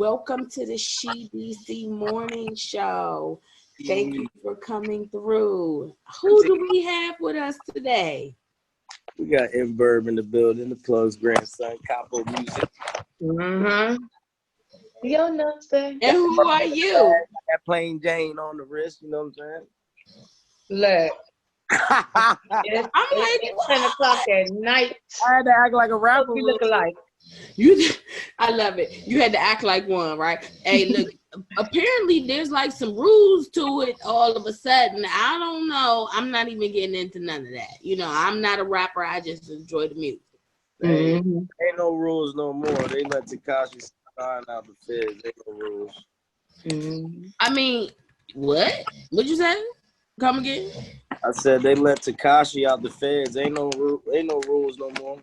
Welcome to the Shee DC morning show. Thank you for coming through. Who do we have with us today? We got M-Burb in the building, the plug's grandson, Capo Music. Yo, no, sir. And who are you? That plain Jane on the wrist, you know what I'm Look. saying? It's 10 o'clock at night. I had to act like a rapper. You look alike. I love it. You had to act like one, right? Hey, look, apparently there's like some rules to it all of a sudden. I don't know. I'm not even getting into none of that. You know, I'm not a rapper. I just enjoy the music. Ain't no rules no more. They let Tekashi sign out the feds. Ain't no rules. I mean, what? What'd you say? Come again? I said they let Tekashi out the feds. Ain't no rules no more.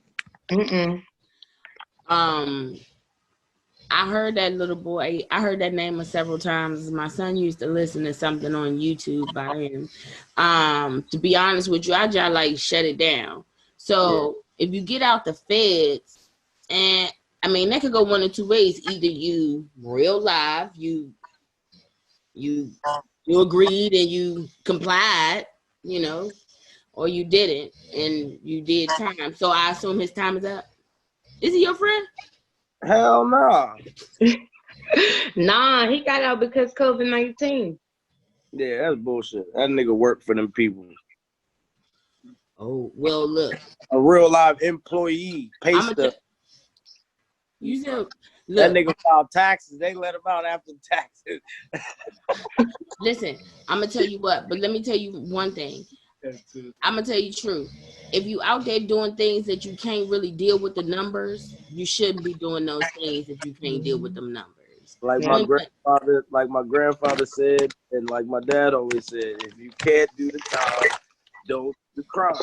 I heard that little boy. I heard that name several times. My son used to listen to something on YouTube by him. To be honest with you, I just like shut it down. So if you get out the feds, and I mean that could go one of two ways. Either you real live, you agreed and you complied, you know, or you didn't and you did time. So I assume his time is up. Is he your friend? Hell no. Nah, he got out because COVID-19. Yeah, that's bullshit. That nigga worked for them people. Oh, well, look. A real live employee. Pay stuff. You said, look. That nigga filed taxes. They let him out after taxes. Listen, I'm going to tell you what, but let me tell you one thing. I'm going to tell you the truth. If you out there doing things that you can't really deal with the numbers, you shouldn't be doing those things if you can't deal with them numbers. Like my grandfather said, and like my dad always said, if you can't do the time, don't do the crime.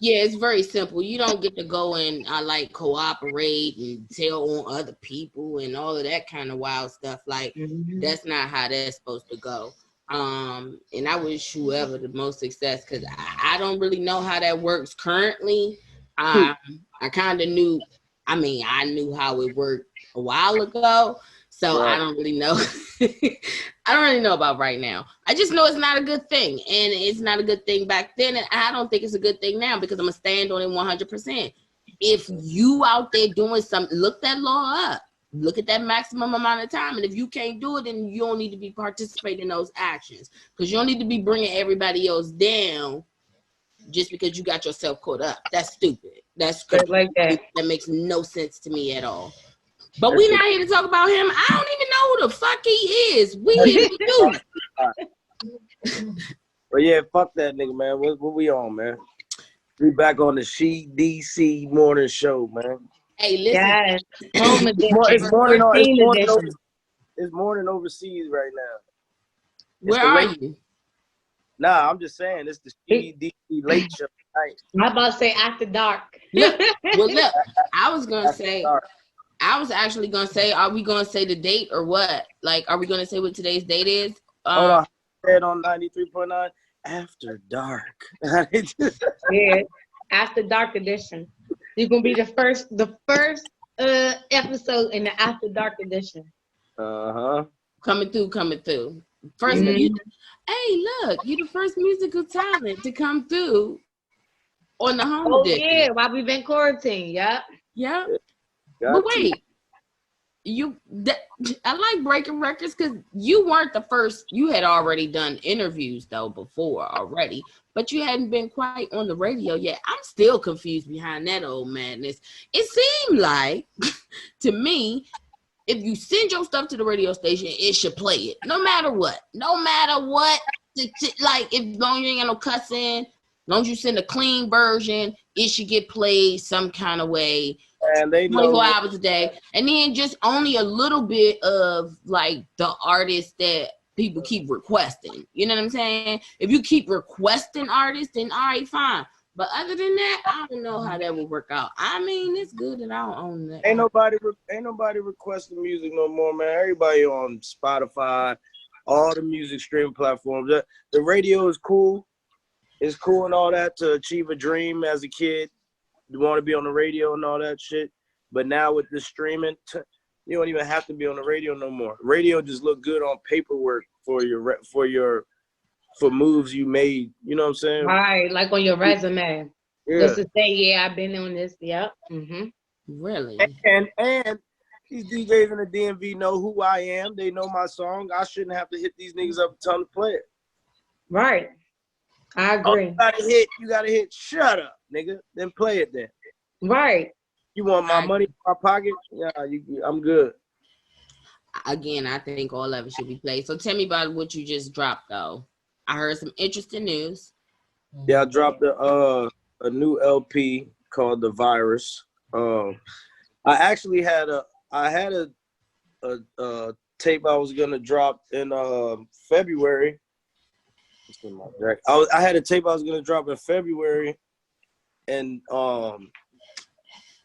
Yeah, it's very simple. You don't get to go and like cooperate and tell on other people and all of that kind of wild stuff. Like that's not how that's supposed to go. And I wish whoever the most success, because I don't really know how that works currently. I kind of knew. I mean, I knew how it worked a while ago, so I don't really know. I don't really know about right now. I just know it's not a good thing, and it's not a good thing back then, and I don't think it's a good thing now because I'm gonna stand on it 100%. If you out there doing something, look that law up. Look at that maximum amount of time, and if you can't do it, then you don't need to be participating in those actions because you don't need to be bringing everybody else down just because you got yourself caught up. That's stupid. That's like that. That makes no sense to me at all. But we're not here to talk about him. I don't even know who the fuck he is. We here to do. But yeah, fuck that nigga, man. What we on, man? We back on the Shee DC morning show, man. Hey, listen. Yes. It's morning overseas right now. Where are you? Nah, I'm just saying it's the Shee DC late show tonight. I'm about to say after dark. Look, I was gonna say. I was actually gonna say, are we gonna say the date or what? Like, are we gonna say what today's date is? Hold on, said on 93.9 after dark. Yeah, after dark edition. You're gonna be the first episode in the after dark edition. Coming through. First, hey, look, you the first musical talent to come through on the home edition. Oh yeah, while we've been quarantined. Yeah. But wait, I like breaking records because you weren't the first. You had already done interviews though before already, but you hadn't been quite on the radio yet. I'm still confused behind that old madness. It seemed like to me, if you send your stuff to the radio station, it should play it no matter what. Like if long as you ain't got no cussing, as long as you send a clean version, it should get played some kind of way. And they 24 hours a day, and then just only a little bit of like the artists that people keep requesting. You know what I'm saying? If you keep requesting artists, then all right, fine. But other than that, I don't know how that will work out. I mean, it's good that I don't own that. Ain't nobody requesting music no more, man. Everybody on Spotify, all the music streaming platforms. The radio is cool. It's cool and all that to achieve a dream as a kid. You want to be on the radio and all that shit. But now with the streaming, You don't even have to be on the radio no more. Radio just look good on paperwork for moves you made. You know what I'm saying? Right, like on your resume. Yeah. Just to say, yeah, I've been on this. Yep. Really? And these DJs in the DMV know who I am. They know my song. I shouldn't have to hit these niggas up and tell them to play it. Right. I agree. Oh, you gotta hit, shut up, nigga. Then play it then. Right. You want my money in my pocket? Yeah, I'm good. Again, I think all of it should be played. So tell me about what you just dropped, though. I heard some interesting news. Yeah, I dropped a new LP called The Virus. I actually had a tape I was gonna drop in February. I had a tape I was gonna drop in February, and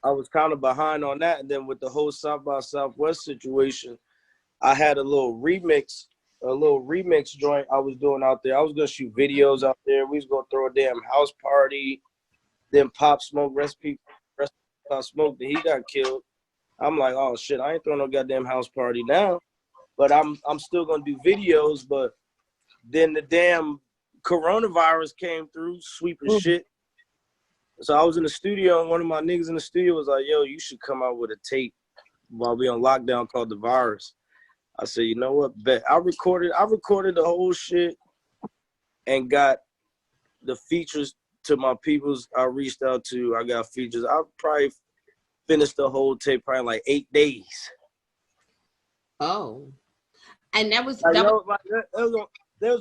I was kind of behind on that. And then with the whole South by Southwest situation, I had a little remix joint I was doing out there. I was gonna shoot videos out there. We was gonna throw a damn house party. Then Pop Smoke, recipe Pop Smoke, that he got killed. I'm like, oh shit, I ain't throwing no goddamn house party now. But I'm still gonna do videos. But then the damn coronavirus came through, sweeping shit. So I was in the studio, and one of my niggas in the studio was like, yo, you should come out with a tape while we on lockdown called The Virus. I said, you know what, bet. I recorded the whole shit and got the features to my peoples I reached out to. I got features. I probably finished the whole tape probably in like 8 days. Oh. And there was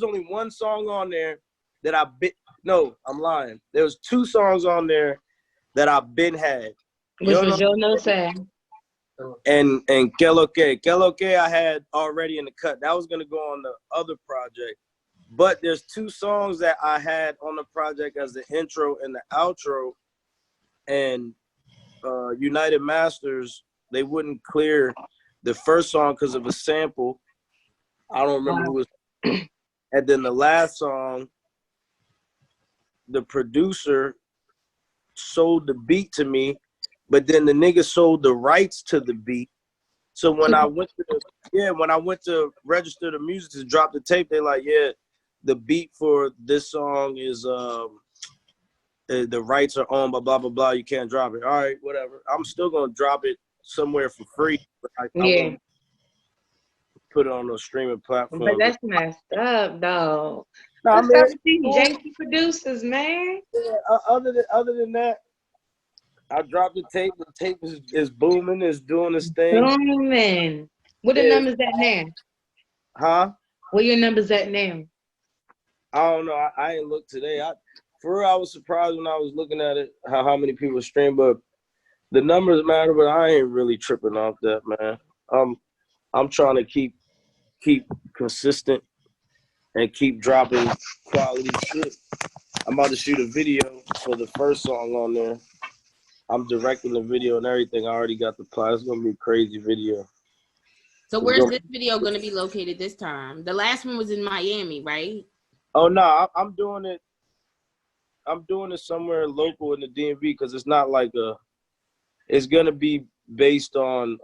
only one song on there that no, I'm lying. There was 2 songs on there that I've been had. Which was Yo No Sé. And Que Lo Que I had already in the cut. That was gonna go on the other project. But there's 2 songs that I had on the project as the intro and the outro. And United Masters, they wouldn't clear the first song because of a sample. I don't remember who was. And then the last song, the producer sold the beat to me, but then the nigga sold the rights to the beat. So when I went to register the music to drop the tape, they like, yeah, the beat for this song is the rights are on, blah blah blah. You can't drop it. All right, whatever. I'm still gonna drop it somewhere for free. I won't put it on a streaming platform. But that's messed up, though. No, What's up with these janky producers, man? Yeah, other than that, I dropped the tape. The tape is booming. It's doing its thing. Booming. What the numbers at now? Huh? What your numbers at now? I don't know. I ain't looked today. For real, I was surprised when I was looking at it how many people stream, but the numbers matter. But I ain't really tripping off that, man. I'm trying to keep consistent and keep dropping quality shit. I'm about to shoot a video for the first song on there. I'm directing the video and everything. I already got the plot. It's gonna be a crazy video. So where's this video gonna be located this time? The last one was in Miami, right? Oh no, I'm doing it. I'm doing it somewhere local in the DMV because it's not like it's gonna be based on.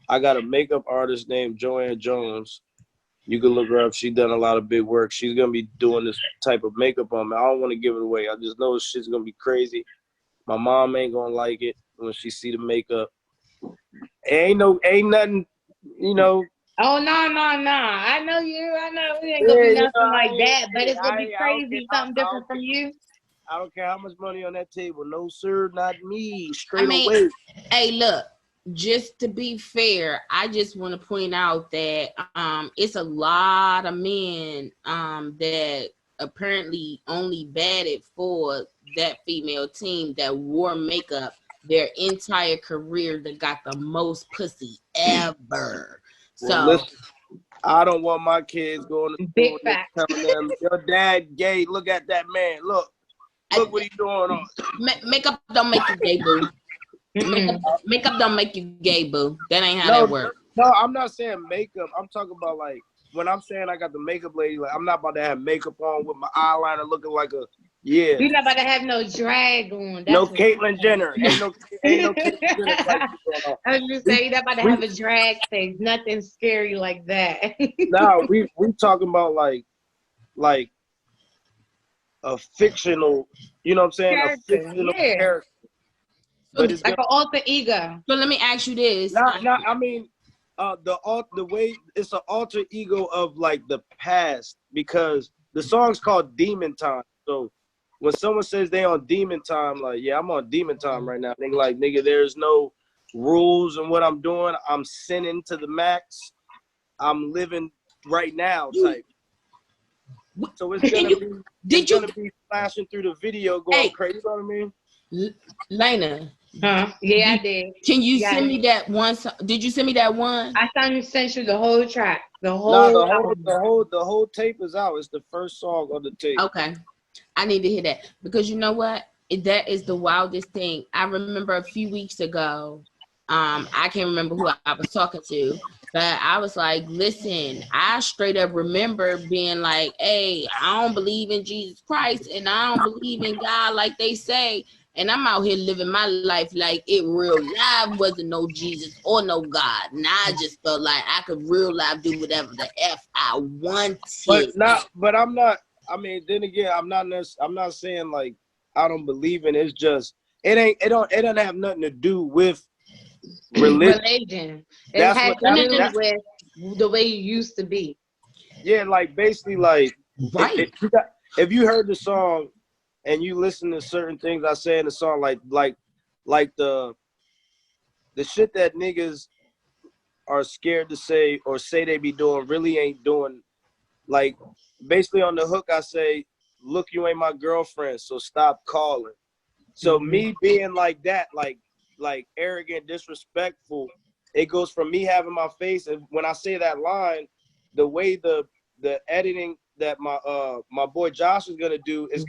I got a makeup artist named Joanne Jones. You can look her up. She's done a lot of big work. She's gonna be doing this type of makeup on me. I don't want to give it away. I just know this shit's gonna be crazy. My mom ain't gonna like it when she see the makeup. Ain't nothing, you know. Oh no! I know you. I know it ain't gonna be nothing like that, but it's gonna be crazy. Something different from you. I don't care how much money on that table. No sir, not me. Straight away. Hey, look. Just to be fair, I just want to point out that it's a lot of men that apparently only batted for that female team that wore makeup their entire career that got the most pussy ever. So listen, I don't want my kids going to big school and telling them your dad gay. Look at that man. Look what he's doing on. Makeup don't make you gay, boo. Makeup don't make you gay, boo. That ain't how that works. No, I'm not saying makeup. I'm talking about like when I'm saying I got the makeup lady. Like I'm not about to have makeup on with my eyeliner looking like a Yeah. You're not about to have no drag on. That's No Caitlyn Jenner. Ain't no Caitlyn Jenner type shit going on. I was just saying, you're not about to have a drag face. Nothing scary like that. Nah, we talking about like a fictional, you know what I'm saying? Character, A fictional yeah. character. But it's like an alter ego. So let me ask you this. I mean, the way it's an alter ego of like the past, because the song's called Demon Time. So when someone says they on demon time, like, yeah, I'm on demon time right now. Nigga, like, nigga, there's no rules in what I'm doing. I'm sinning to the max. I'm living right now type. So it's gonna be flashing through the video going crazy. You know what I mean? Lena. Huh? Yeah, I did. Can you send me that one? Did you send me that one? I sent you the whole track. The whole tape is out. It's the first song on the tape. Okay. I need to hear that, because you know what? That is the wildest thing. I remember a few weeks ago, I can't remember who I was talking to, but I was like, listen, I straight up remember being like, hey, I don't believe in Jesus Christ and I don't believe in God like they say. And I'm out here living my life like it real life wasn't no Jesus or no God. And I just felt like I could real life do whatever the F I wanted. But I'm not. I mean, then again, I'm not saying like I don't believe in it. It's just it doesn't have nothing to do with religion. It has to do with the way you used to be. Yeah, like basically, like right. If you heard the song and you listen to certain things I say in the song, like the shit that niggas are scared to say or say they be doing really ain't doing. Like basically on the hook, I say, "Look, you ain't my girlfriend, so stop calling." So me being like that, like arrogant, disrespectful, it goes from me having my face, and when I say that line, the way the editing that my boy Josh is gonna do is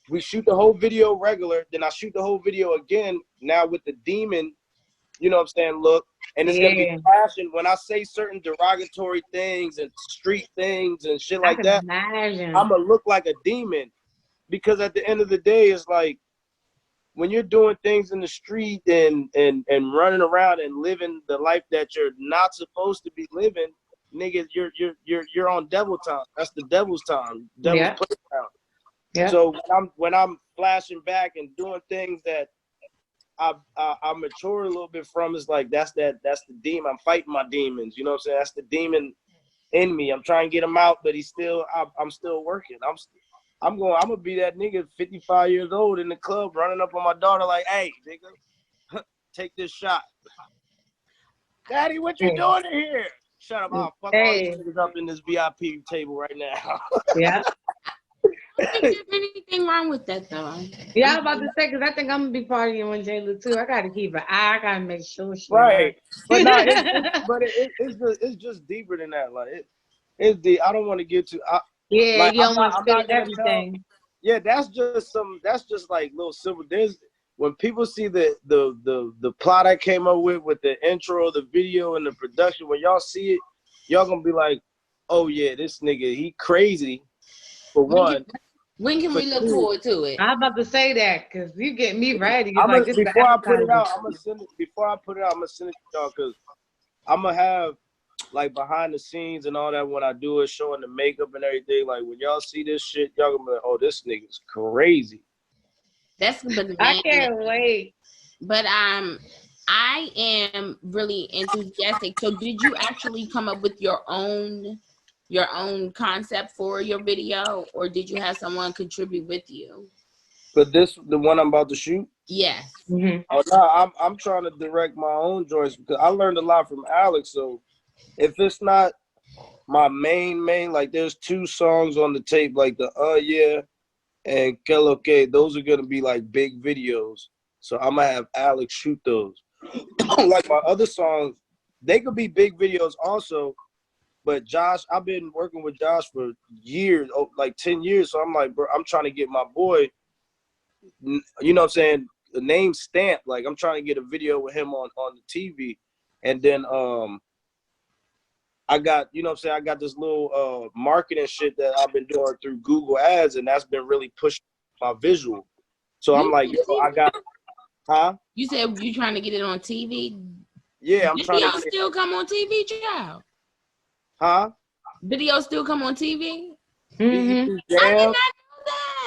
we shoot the whole video regular, then I shoot the whole video again now with the demon, you know what I'm saying, look, and it's gonna be flashing when I say certain derogatory things and street things and shit like that. Imagine. I'm gonna look like a demon, because at the end of the day, it's like when you're doing things in the street and running around and living the life that you're not supposed to be living, nigga, you're on devil time. That's the devil's time, devil's playground. Yeah. So when I'm flashing back and doing things that I mature a little bit from, is like that's the demon. I'm fighting my demons. You know what I'm saying? That's the demon in me. I'm trying to get him out, but I'm still working. I'm gonna be that nigga 55 years old in the club running up on my daughter like, hey, nigga, take this shot. Daddy, what you doing in here? Shut up. I'll fuck all these niggas up in this VIP table right now. Yeah. I think there's anything wrong with that though. Yeah, I was about to say, because I think I'm gonna be partying with Jayla too. I gotta keep an eye. I gotta make sure she right. But no, it's just deeper than that. Like it's deep. I don't want to get to. Yeah, like, you don't want to spill everything. Yeah, that's just like little simple. When people see the plot I came up with the intro, the video, and the production, when y'all see it, y'all gonna be like, oh yeah, this nigga, he crazy. For one. When can we look forward to it? I'm about to say that because you get me ready. Before I put it out, I'm gonna send it to y'all, because I'm gonna have like behind the scenes and all that when I do it, showing the makeup and everything. Like when y'all see this shit, y'all gonna be like, oh, this nigga's crazy. I can't wait. But I am really enthusiastic. So did you actually come up with your own concept for your video, or did you have someone contribute with you? But the one I'm about to shoot? Yes. Mm-hmm. Oh no, I'm trying to direct my own joints, because I learned a lot from Alex. So if it's not my main, like there's 2 songs on the tape, like the yeah and Que Lo Que, those are gonna be like big videos. So I'm gonna have Alex shoot those. Like my other songs, they could be big videos also. But Josh, I've been working with Josh for years, like 10 years. So I'm like, bro, I'm trying to get my boy, you know what I'm saying, the name stamped. Like I'm trying to get a video with him on the TV. And then I got, you know what I'm saying, I got this little marketing shit that I've been doing through Google Ads, and that's been really pushing my visual. So I'm like, yo, I got, You said you trying to get it on TV? Yeah, I'm trying to get still come on TV, child? Video still come on TV? BET I Jams. did not know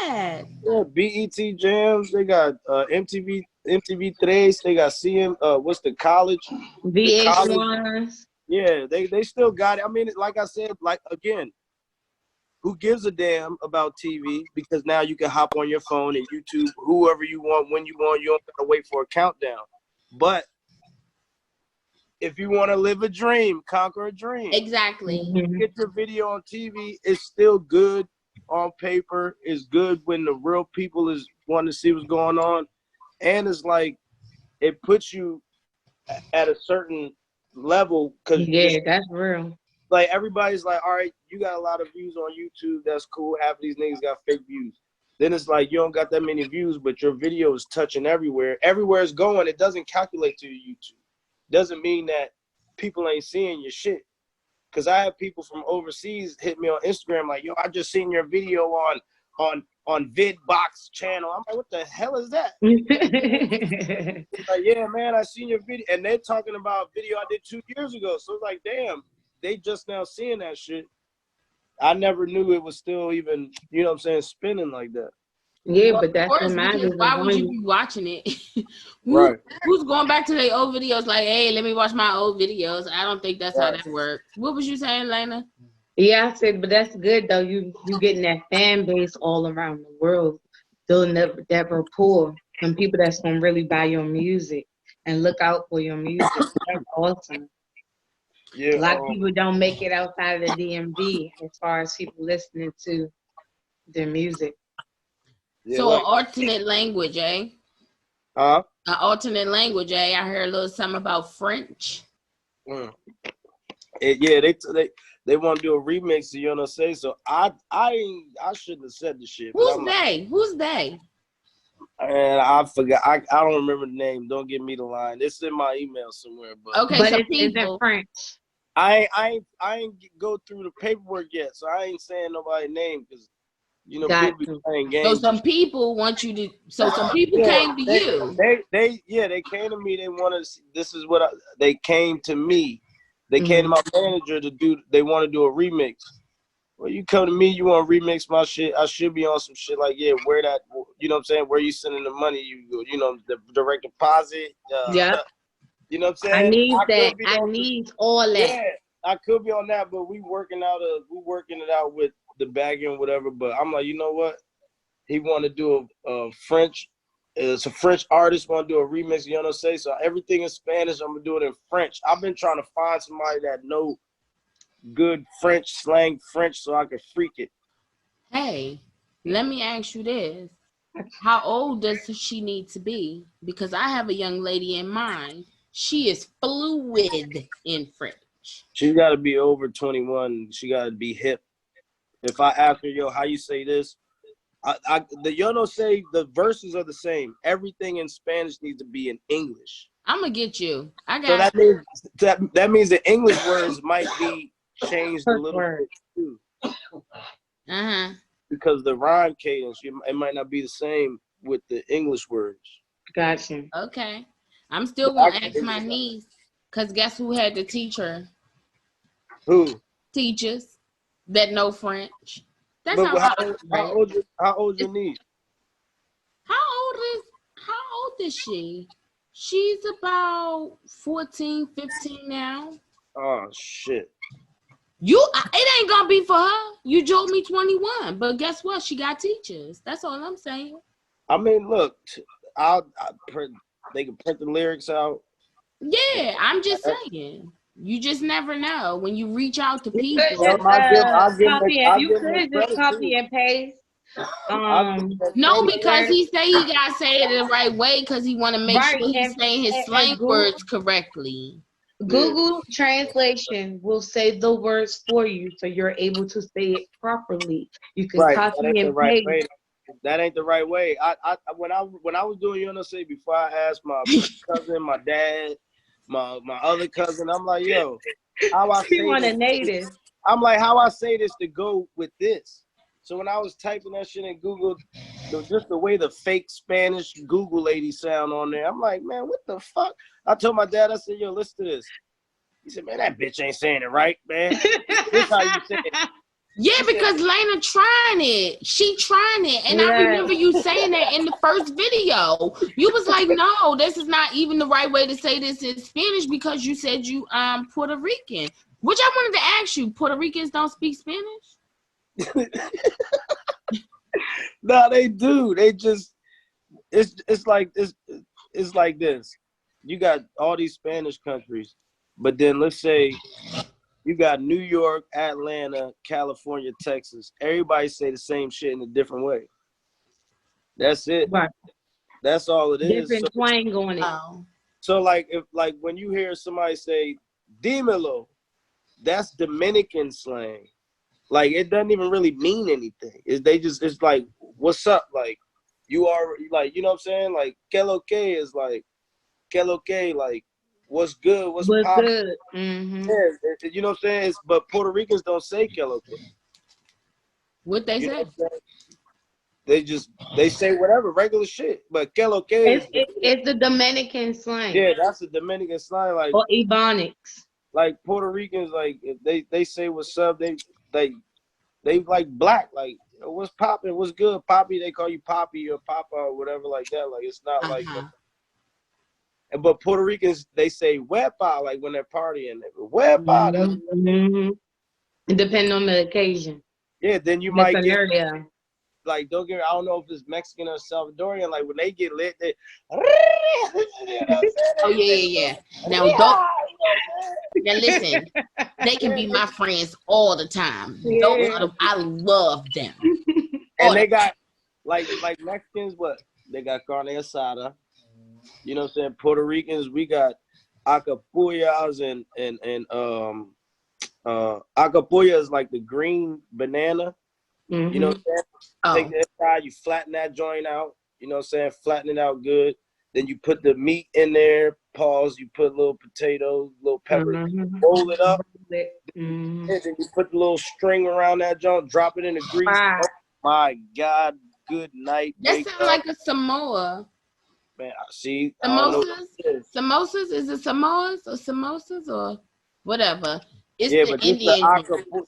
that. Yeah, BET Jams. They got MTV3. They got what's the college? VH1s. Yeah, they still got it. I mean, like I said, like again, who gives a damn about TV? Because now you can hop on your phone and YouTube whoever you want, when you want. You don't have to wait for a countdown. But if you want to live a dream, conquer a dream. Exactly. Get your video on TV. It's still good on paper. It's good when the real people want to see what's going on. And it's like, it puts you at a certain level. Yeah, that's real. Like, everybody's like, all right, you got a lot of views on YouTube. That's cool. Half of these niggas got fake views. Then it's like, you don't got that many views, but your video is touching everywhere. Everywhere it's going, it doesn't calculate to your YouTube. Doesn't mean that people ain't seeing your shit. Because I have people from overseas hit me on Instagram like, yo, I just seen your video on VidBox channel. I'm like, what the hell is that? Like, yeah, man, I seen your video. And they're talking about video I did 2 years ago. So it's like, damn, they just now seeing that shit. I never knew it was still even, you know what I'm saying, spinning like that. Yeah, but that's what matters. Why would you be watching it? Right. Who's going back to their old videos like, hey, let me watch my old videos? I don't think that's how that works. What was you saying, Lena? Yeah, I said, but that's good though. You getting that fan base all around the world, building that rapport. Some people that's gonna really buy your music and look out for your music. That's awesome. Yeah. A lot of people don't make it outside of the DMV as far as people listening to their music. Yeah, so an alternate language, eh? An alternate language, eh? I heard a little something about French. Yeah, they want to do a remix of You Know Say. So I shouldn't have said the shit. Who's they? And I forgot. I don't remember the name. Don't give me the line. It's in my email somewhere. But okay, but so it's in French. I ain't go through the paperwork yet, so I ain't saying nobody's name because you know people be playing games. So some people want you to. So some people came to you. They came to me. They wanted. This is what they came to me. They came to my manager to do. They want to do a remix. Well, you come to me, you want to remix my shit. I should be on some shit like, yeah, where that, you know what I'm saying? Where you sending the money? You know, the direct deposit. Yeah. You know what I'm saying? I need that. I need all that. Yeah, I could be on that, but we working it out with the bagging, whatever. But I'm like, you know what? He want to do a French. It's a French artist want to do a remix. You know what I'm saying? So everything in Spanish, I'm gonna do it in French. I've been trying to find somebody that know good French slang French so I can freak it. Hey, let me ask you this. How old does she need to be? Because I have a young lady in mind. She is fluid in French. She got to be over 21. She got to be hip. If I ask her, yo, how you say this? You know, say the verses are the same. Everything in Spanish needs to be in English. I'm going to get you. So that means the English words might be changed a little bit too. Because the rhyme cadence, it might not be the same with the English words. Gotcha. Okay. I'm still going to ask my niece, because guess who had to teach her? Who? Teachers that know French. That's how old your niece? How old is she? She's about 14, 15 now. Oh, shit. It ain't gonna be for her. You told me 21, but guess what? She got teachers. That's all I'm saying. I mean, look, they can print the lyrics out. Yeah, I'm just saying. You just never know when you reach out to people. You could just copy and paste. No, because he say he gotta say it the right way because he want to make sure he's saying his slang words correctly. Google Translation will say the words for you, so you're able to say it properly. You can copy and paste. That ain't the right way. When I was doing You Know Say, before I asked my cousin, my dad, my other cousin, I'm like, yo, how I say this? Native. I'm like, how I say this to go with this? So when I was typing that shit in Google, just the way the fake Spanish Google lady sound on there. I'm like, man, what the fuck? I told my dad, I said, yo, listen to this. He said, man, that bitch ain't saying it right, man. This how you say it. Yeah, because Lena trying it. She trying it. And I remember you saying that in the first video. You was like, no, this is not even the right way to say this in Spanish because you said you Puerto Rican. Which I wanted to ask you, Puerto Ricans don't speak Spanish? No, they do. They just it's like this. You got all these Spanish countries, but then let's say you got New York, Atlanta, California, Texas. Everybody say the same shit in a different way. That's it. Right. That's all it is. Different twang on it. So like when you hear somebody say "dímelo," that's Dominican slang. Like it doesn't even really mean anything. It's like what's up? Like you are like, you know what I'm saying? Like que lo que is like que lo que, like what's good, what's poppin'. Good. Mm-hmm. Yeah, you know what I'm saying? But Puerto Ricans don't say que lo que. What they say? They say whatever, regular shit. But que lo que it's the Dominican slang. Yeah, that's the Dominican slang. Like or Ebonics. Like Puerto Ricans, like if they say what's up, they like black, like what's poppin', what's good, Poppy. They call you Poppy or Papa or whatever like that. Like it's not like that. But Puerto Ricans, they say huepa, like when they're partying. Huepa. Mm-hmm. Depending on the occasion. Yeah, then you might get like, don't get, I don't know if it's Mexican or Salvadorian, like when they get lit, they oh yeah. Now listen, they can be my friends all the time. Yeah. I love them. And they got like Mexicans, what? They got carne asada. You know what I'm saying? Puerto Ricans, we got acapullas and acapullas is like the green banana. Mm-hmm. You know what I'm saying? Take that side, you flatten that joint out. You know what I'm saying? Flatten it out good. Then you put the meat in there. Pause. You put little potatoes, little pepper. Roll it up. And then you put the little string around that joint. Drop it in the grease. Wow. Oh my God. Good night. That sounds like a Samoa. Man, see. Samosas? Is it Samoas or samosas or whatever? It's yeah, the but Indian.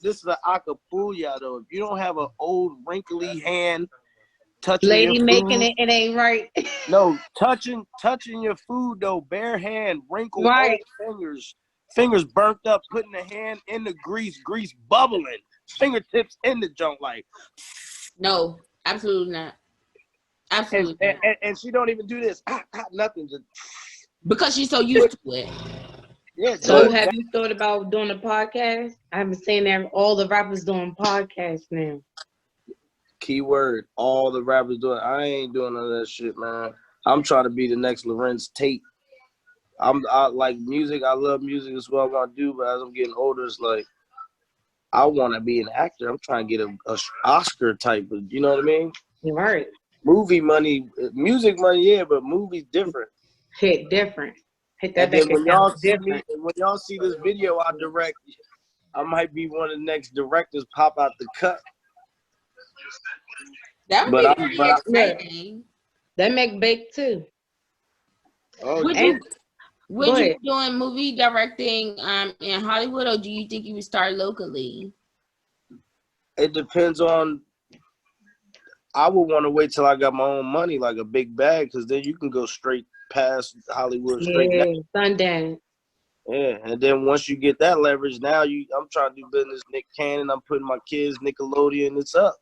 This is an acapullo though. If you don't have an old wrinkly hand touching lady your making food, it ain't right. No, touching your food though, bare hand, wrinkled fingers burnt up, putting the hand in the grease bubbling, fingertips in the junk like. No, absolutely not. Absolutely. And she don't even do this. Nothing. Just because she's so used to it. Yeah. So have you thought about doing a podcast? I've been saying that all the rappers doing podcasts now. Keyword, all the rappers doing. I ain't doing none of that shit, man. I'm trying to be the next Lorenz Tate. I like music. I love music. That's what I want to do. But as I'm getting older, it's like I want to be an actor. I'm trying to get a Oscar type of. You know what I mean? You're right. Movie money, music money, yeah, but movies different. Hit different. Hit that. And then when y'all see this video I direct, I might be one of the next directors pop out the cut. That would be pretty exciting. They make bake too. Oh, would you be doing movie directing in Hollywood, or do you think you would start locally? It depends on. I would want to wait till I got my own money, like a big bag, because then you can go straight past Hollywood, straight down. Sundance. Yeah, and then once you get that leverage, now I'm trying to do business Nick Cannon. I'm putting my kids Nickelodeon. It's up.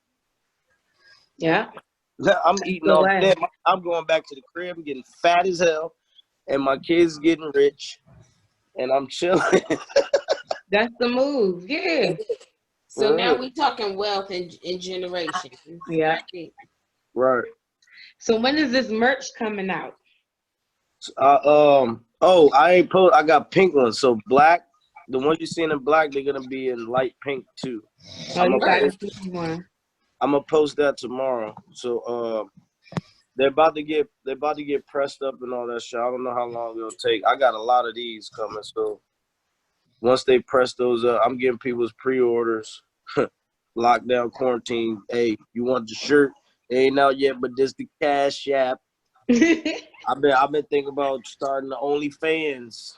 Yeah. I'm eating off them. I'm going back to the crib. I'm getting fat as hell, and my kids getting rich, and I'm chilling. That's the move. Yeah. So now we talking wealth and generation. Yeah. Right. So when is this merch coming out? I got pink ones. So black, the ones you seen in black, they're gonna be in light pink too. I'm gonna post that tomorrow. So they're about to get pressed up and all that shit. I don't know how long it'll take. I got a lot of these coming, so once they press those up, I'm getting people's pre-orders. Lockdown, quarantine. Hey, you want the shirt? Ain't out yet, but this the Cash App. I've been thinking about starting the OnlyFans.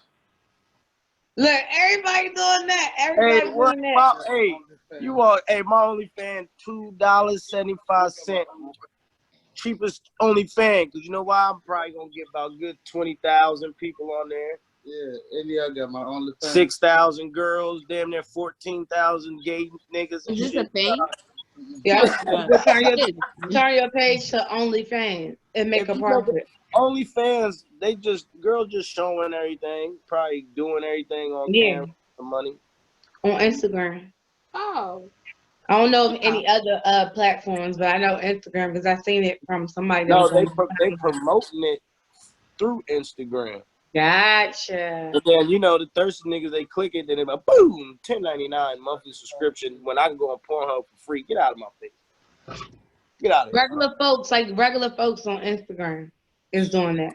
Look, everybody doing that. Everybody doing that. My OnlyFans $2.75. Cheapest OnlyFans, because you know why? I'm probably gonna get about good 20,000 people on there. Yeah, and I got my OnlyFans. 6,000 girls, damn near 14,000 gay niggas. Is this a thing? Yeah. Turn your page to OnlyFans and make a profit. OnlyFans, girls just showing everything, probably doing everything on camera for money. On Instagram. Oh. I don't know of any other platforms, but I know Instagram because I seen it from somebody. No, they promoting it through Instagram. Gotcha. And then, the thirsty niggas, they click it, then they're like, boom, $10.99 monthly subscription when I can go on Pornhub for free. Get out of my face. Get out of here. Regular folks on Instagram is doing that.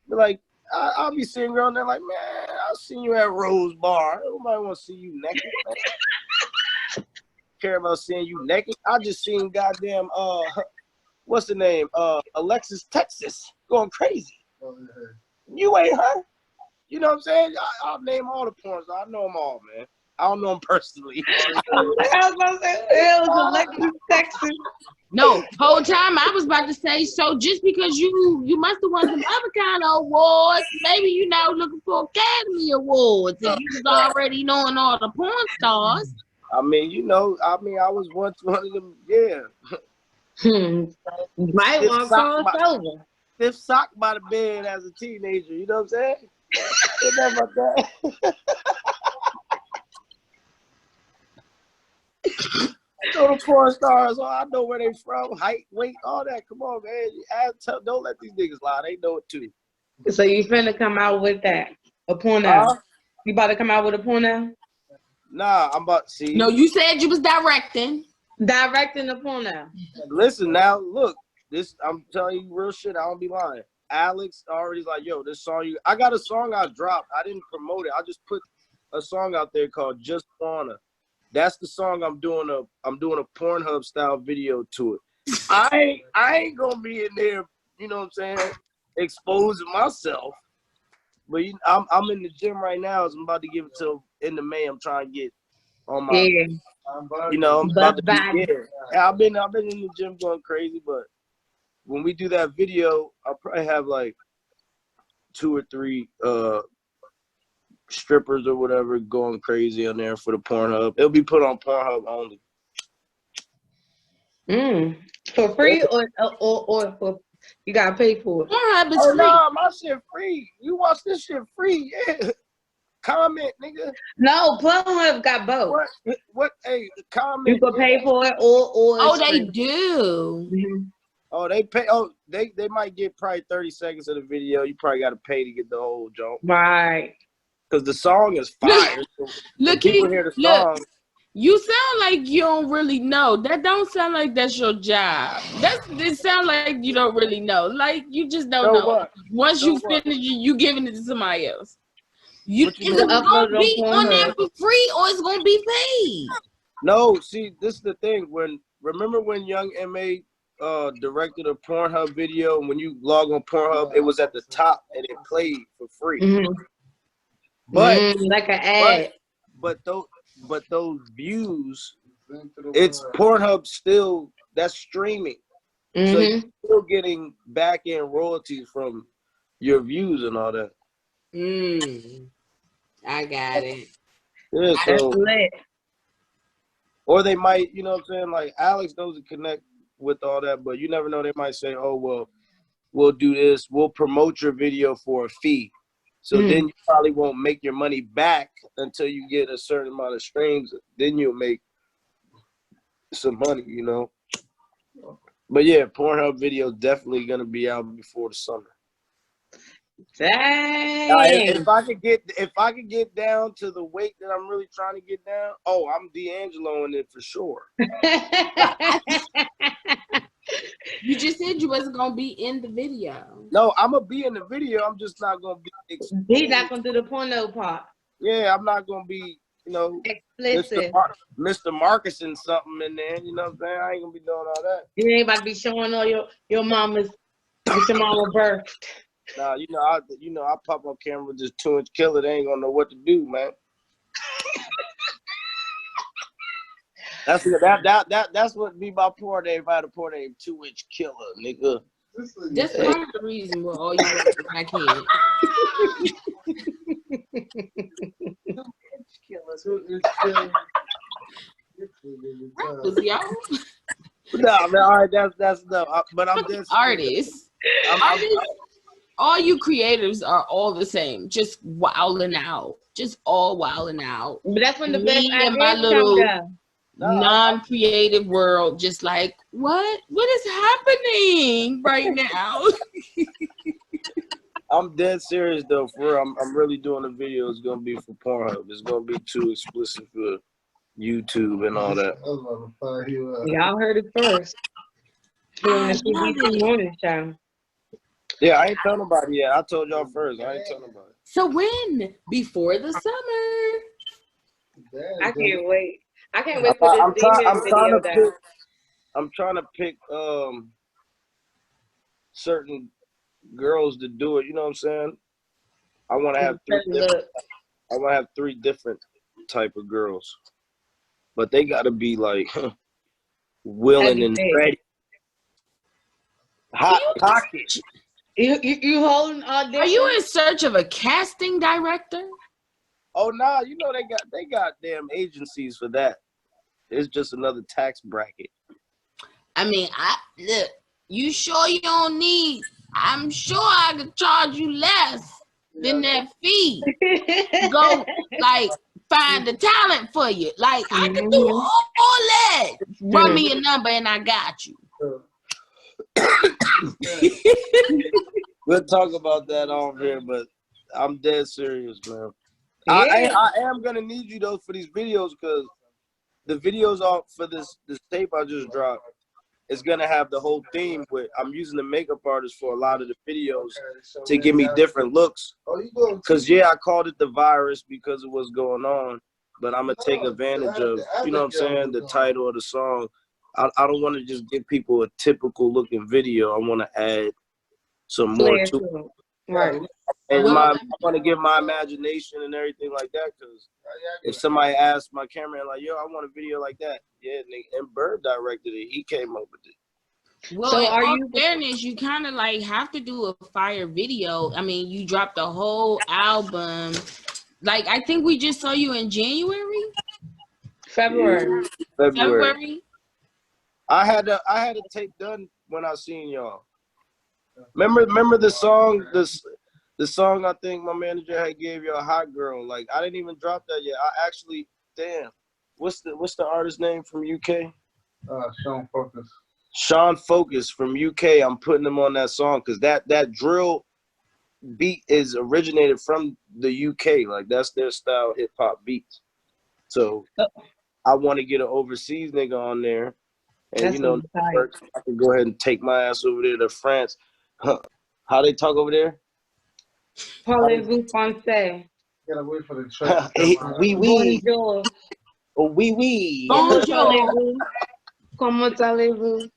Like, I'll be seeing girls, and they're like, man, I'll see you at Rose Bar. Nobody want to see you naked, man. Care about seeing you naked. I just seen goddamn what's the name? Alexis Texas going crazy. You ain't her. You know what I'm saying? I'll name all the porns. I know them all, man. I don't know them personally. I was about to say, it was Alexis Texas. No, whole time I was about to say, so just because you must have won some other kind of awards, maybe you're now looking for Academy Awards if you was already knowing all the porn stars. I mean, I was once one of them, yeah. Might want to cross over. Stiff sock by the bed as a teenager, you know what I'm saying? Ain't that about that? I know the porn stars, I know where they from, height, weight, all that. Come on, man. Don't let these niggas lie. They know it too. So you finna come out with that? A porno? You about to come out with a porno? Nah, I'm about to see. No, you said you was directing. Directing the porno. Listen now, look. I'm telling you real shit. I don't be lying. Alex already like, yo, this song I got a song I dropped. I didn't promote it. I just put a song out there called Just Wanna. That's the song I'm doing a Pornhub style video to it. I ain't gonna be in there, you know what I'm saying, exposing myself. But I'm in the gym right now. So I'm about to give it till end of May. I'm trying to get on my, I'm about to be there. I've been in the gym going crazy, but when we do that video, I'll probably have like 2 or 3 strippers or whatever going crazy on there for the Pornhub. It'll be put on Pornhub only. For free or for you gotta pay for it? Pornhub is free. No, my shit free. You watch this shit free, yeah. Comment, nigga. No, Pornhub got both. What? Hey, comment. You can pay for it or they free. Do. Mm-hmm. Oh, they pay. Oh, they might get probably 30 seconds of the video. You probably got to pay to get the whole joke. Right. Because the song is fire. Look, people hear the song. You sound like you don't really know. That don't sound like that's your job. It sound like you don't really know. Like you just don't know. What? Once you finish, you giving it to somebody else. Is it gonna be on there for free or it's gonna be paid? No, see, this is the thing. Remember when Young M.A. directed a Pornhub video, and when you log on Pornhub, it was at the top and it played for free. Mm-hmm. But like an ad. But those views, it's Pornhub still, that's streaming. Mm-hmm. So you're still getting back end royalties from your views and all that. I got it. Yeah, so, lit. or they might, you know what I'm saying, like Alex knows to connect with all that, but you never know, they might say, oh, well, we'll do this, we'll promote your video for a fee. So then you probably won't make your money back until you get a certain amount of streams. Then you'll make some money, you know. But yeah, Pornhub video definitely gonna be out before the summer. Dang. If I could get down to the weight that I'm really trying to get down, I'm D'Angelo in it for sure. You just said you wasn't gonna be in the video. No, I'm gonna be in the video. I'm just not gonna be exposed. He's not gonna do the porno part. Yeah, I'm not gonna be you know, Explicit. Mr. Marcusson something in there. You know what I'm saying? I ain't gonna be doing all that. You ain't about to be showing all your mama's what your mama birthed. Nah, I pop on camera with this 2-inch killer. They ain't gonna know what to do, man. That's what be my poor name if I had a poor name, 2-inch killer, nigga. That's part of the reason why all you I can't. Y'all. Nah, man, all right, that's no. But I'm just artists. All you creatives are all the same, just wilding out, just all wilding out. But that's when the best and my little non-creative world, just like what is happening right now? I'm dead serious though. For real, I'm really doing a video. It's gonna be for Pornhub. It's gonna be too explicit for YouTube and all that. Y'all heard it first. On the Shee DC morning show. Yeah, I ain't telling nobody yet. I told y'all first. I ain't telling nobody. So when? Before the summer. I can't wait. I can't wait for this demon video though. I'm trying to pick certain girls to do it. You know what I'm saying? I want to have three different type of girls, but they got to be like willing and ready. Hot pocket. You holding audition? Are you in search of a casting director? Oh nah, you know they got damn agencies for that. It's just another tax bracket. I mean, look. You sure you don't need? I'm sure I could charge you less than that fee. Go like find the talent for you. Like I can do all that. Run me a number and I got you. We'll talk about that on here, but I'm dead serious, man. Yeah. I am gonna need you though for these videos because the videos off for this tape I just dropped is gonna have the whole theme with I'm using the makeup artist for a lot of the videos to give me different looks. Cause yeah, I called it the virus because of what's going on, but I'm gonna take advantage of, you know what I'm saying, the title of the song. I don't want to just give people a typical looking video. I want to add some more to it. Right. And I want to give my imagination and everything like that. Because if somebody asks my cameraman, like, yo, I want a video like that. Yeah, M-Burb directed it. He came up with it. Well, so in all fairness, you kind of like have to do a fire video. I mean, you dropped a whole album. Like, I think we just saw you in January? February. February. I had a tape done when I seen y'all. Remember the song, the song I think my manager had gave you, a Hot Girl. Like I didn't even drop that yet. I actually, damn, what's the artist name from UK? Sean Focus. Sean Focus from UK. I'm putting him on that song because that drill beat is originated from the UK. Like that's their style hip hop beats. So I want to get an overseas nigga on there. And that's, you know, I can go ahead and take my ass over there to France. How they talk over there? Parlez-vous français? Gotta wait for the track. Oui, oui. Bonjour. Oh, oui, oui. Bonjour. Comment allez-vous?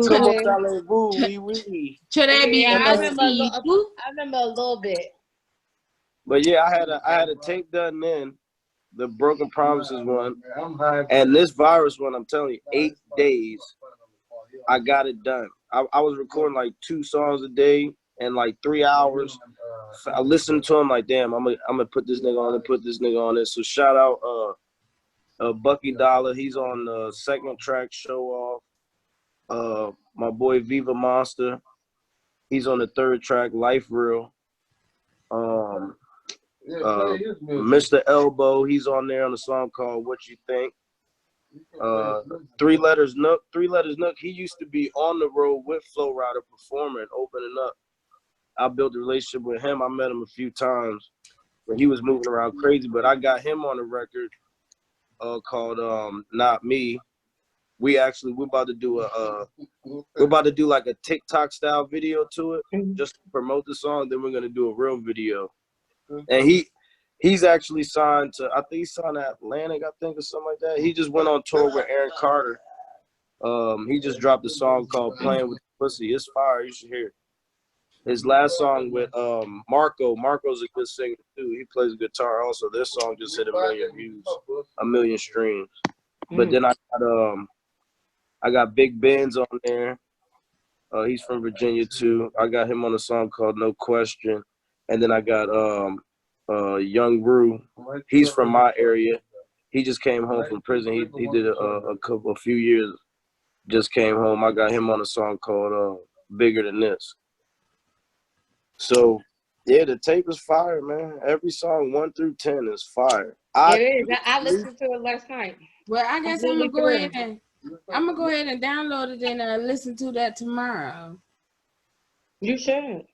Comment allez-vous? Oui, oui. I remember a little bit. But yeah, I had a tape done then. The Broken Promises one, and this virus one, I'm telling you, 8 days, I got it done. I was recording like 2 songs a day and like 3 hours. I listened to them like, damn, I'm gonna put this nigga on it, put this nigga on it. So shout out Bucky Dollar, he's on the 2nd track, Show Off. My boy Viva Monster, he's on the 3rd track, Life Real. Mr. Elbow, he's on there on a song called What You Think. 3 Letters Nook. He used to be on the road with Flo Rida performing, opening up. I built a relationship with him. I met him a few times when he was moving around crazy, but I got him on a record called Not Me. We're about to do like a TikTok style video to it, just to promote the song. Then we're gonna do a real video. And He's actually signed to, I think he signed to Atlantic, I think, or something like that. He just went on tour with Aaron Carter. He just dropped a song called Playing with Pussy. It's fire. You should hear it. His last song with Marco. Marco's a good singer too. He plays guitar also. This song just hit 1 million views, 1 million streams. But then I got Big Benz on there. He's from Virginia too. I got him on a song called No Question. And then I got Young Rue. He's from my area. He just came home from prison. He did a few years. Just came home. I got him on a song called Bigger Than This. So, yeah, the tape is fire, man. Every song 1 through 10 is fire. It is. I listened to it last night. Well, I guess I'm gonna go ahead and download it and listen to that tomorrow. You should.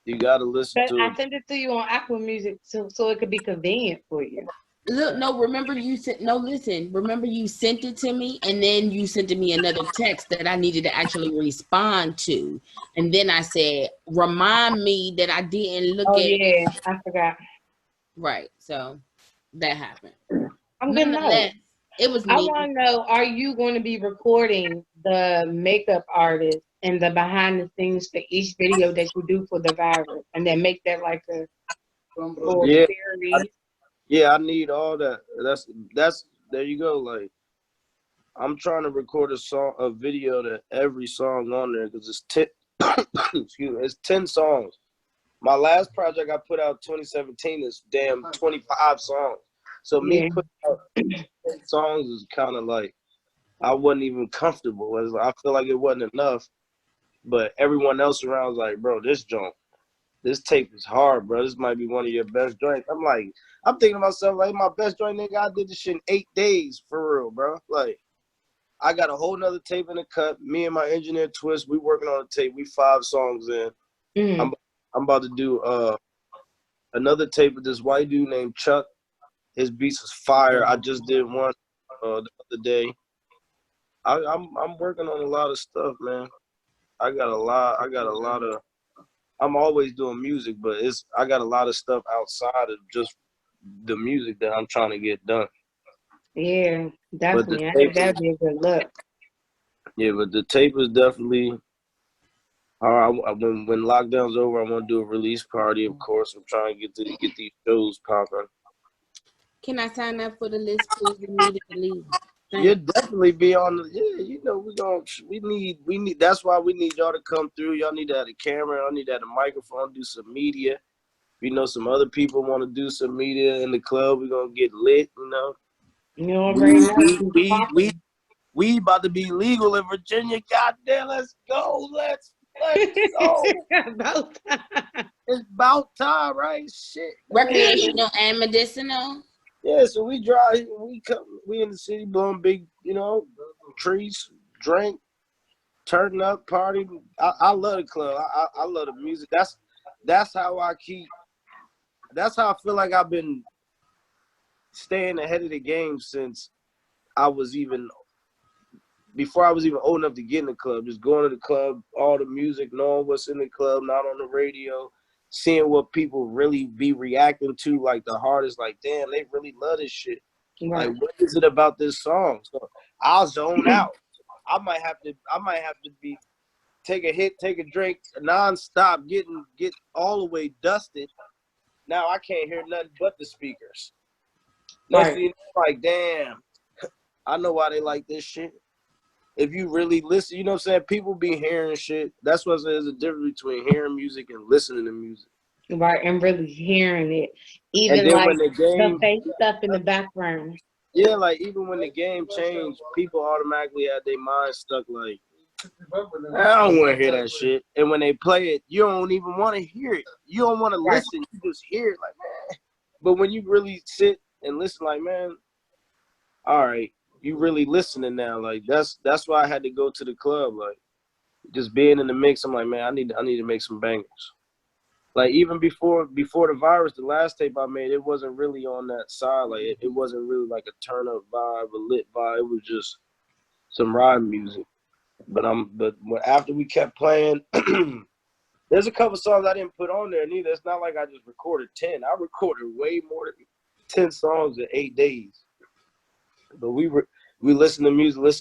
You gotta listen to it. I sent it to you on Apple Music so it could be convenient for you. Look, no, remember you sent remember you sent it to me and then you sent to me another text that I needed to actually respond to. And then I said, remind me that I didn't look at yeah, I forgot. Right. So that happened. I'm gonna know. It was me. I want to know, are you going to be recording the makeup artist and the behind the scenes for each video that you do for the virus and then make that like a series? Yeah, I need all that. That's there you go. Like, I'm trying to record a video to every song on there because it's 10. Excuse me, it's 10 songs. My last project I put out 2017 is damn 25 songs. So me putting out 10 songs is kind of like I wasn't even comfortable. I feel like it wasn't enough. But everyone else around was like, bro, this tape is hard, bro. This might be one of your best joints. I'm thinking to myself, like, my best joint, nigga, I did this shit in 8 days, for real, bro. Like, I got a whole nother tape in the cut. Me and my engineer, Twist, we working on a tape. We 5 songs in. I'm about to do another tape with this white dude named Chuck. His beats is fire. I just did one the other day. I'm working on a lot of stuff, man. I got a lot of. I'm always doing music, but I got a lot of stuff outside of just the music that I'm trying to get done. Yeah, definitely. I think that'd be a good look. Yeah, but the tape is definitely. When lockdown's over, I want to do a release party. Of course, I'm trying to get these shows popping. Can I sign up for the list, please? Immediately. You'll definitely be on the. Yeah, you know we need. That's why we need y'all to come through. Y'all need to have a camera. Y'all need to have a microphone. Do some media. You know, some other people want to do some media in the club. We're gonna get lit. You know. We about to be legal in Virginia. Goddamn, let's go. Let's go. It's about time, right? Shit. Recreational and medicinal. Yeah, so we drive. We in the city blowing big, trees, drink, turning up, party. I love the club. I love the music. That's how I keep. That's how I feel like I've been staying ahead of the game since before I was even old enough to get in the club. Just going to the club, all the music, knowing what's in the club, not on the radio, seeing what people really be reacting to, like the hardest. Like, damn, they really love this shit. Right. Like, what is it about this song? So I'll zone out. I might have to take a hit, take a drink, nonstop, get all the way dusted. Now I can't hear nothing but the speakers. Next thing you know, like, damn, I know why they like this shit. If you really listen, you know what I'm saying? People be hearing shit. That's what there's a difference between hearing music and listening to music. Right, and really hearing it. Even like the fake stuff in the background. Yeah, like even when the game changed, people automatically had their mind stuck like, I don't want to hear that shit. And when they play it, you don't even want to hear it. You don't want to listen. You just hear it like, man. But when you really sit and listen, like, man, all right, you really listening now. Like that's why I had to go to the club. Like just being in the mix, I'm like, man, I need to make some bangers. Like even before the virus, the last tape I made, it wasn't really on that side. Like it wasn't really like a turn up vibe, a lit vibe. It was just some ride music. But after we kept playing, There's a couple songs I didn't put on there neither. It's not like I just recorded 10. I recorded way more than 10 songs in 8 days. But we listen to music. We're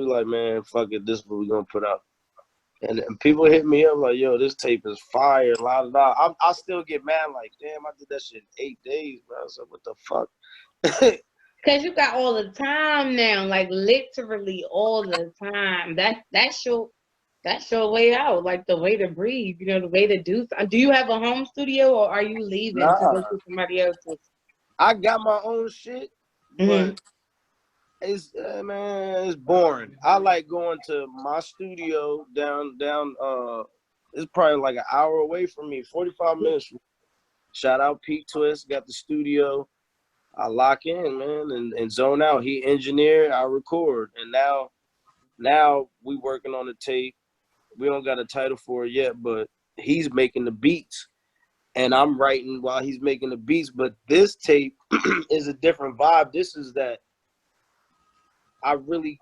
like, man, fuck it, this is what we're gonna put out. And people hit me up like, yo, this tape is fire, la la la. I still get mad, like, damn, I did that shit in 8 days, bro. I was like, what the fuck? Cause you got all the time now, like literally all the time. That's your way out, like the way to breathe, you know, the way to do. Do you have a home studio, or are you leaving to go to somebody else's? I got my own shit, but it's man, it's boring. I like going to my studio down. It's probably like an hour away from me, 45 minutes. From me. Shout out Pete Twist, got the studio. I lock in, man, and zone out. He engineered, I record, and now we working on the tape. We don't got a title for it yet, but he's making the beats, and I'm writing while he's making the beats. But this tape is a different vibe. This is that I'm really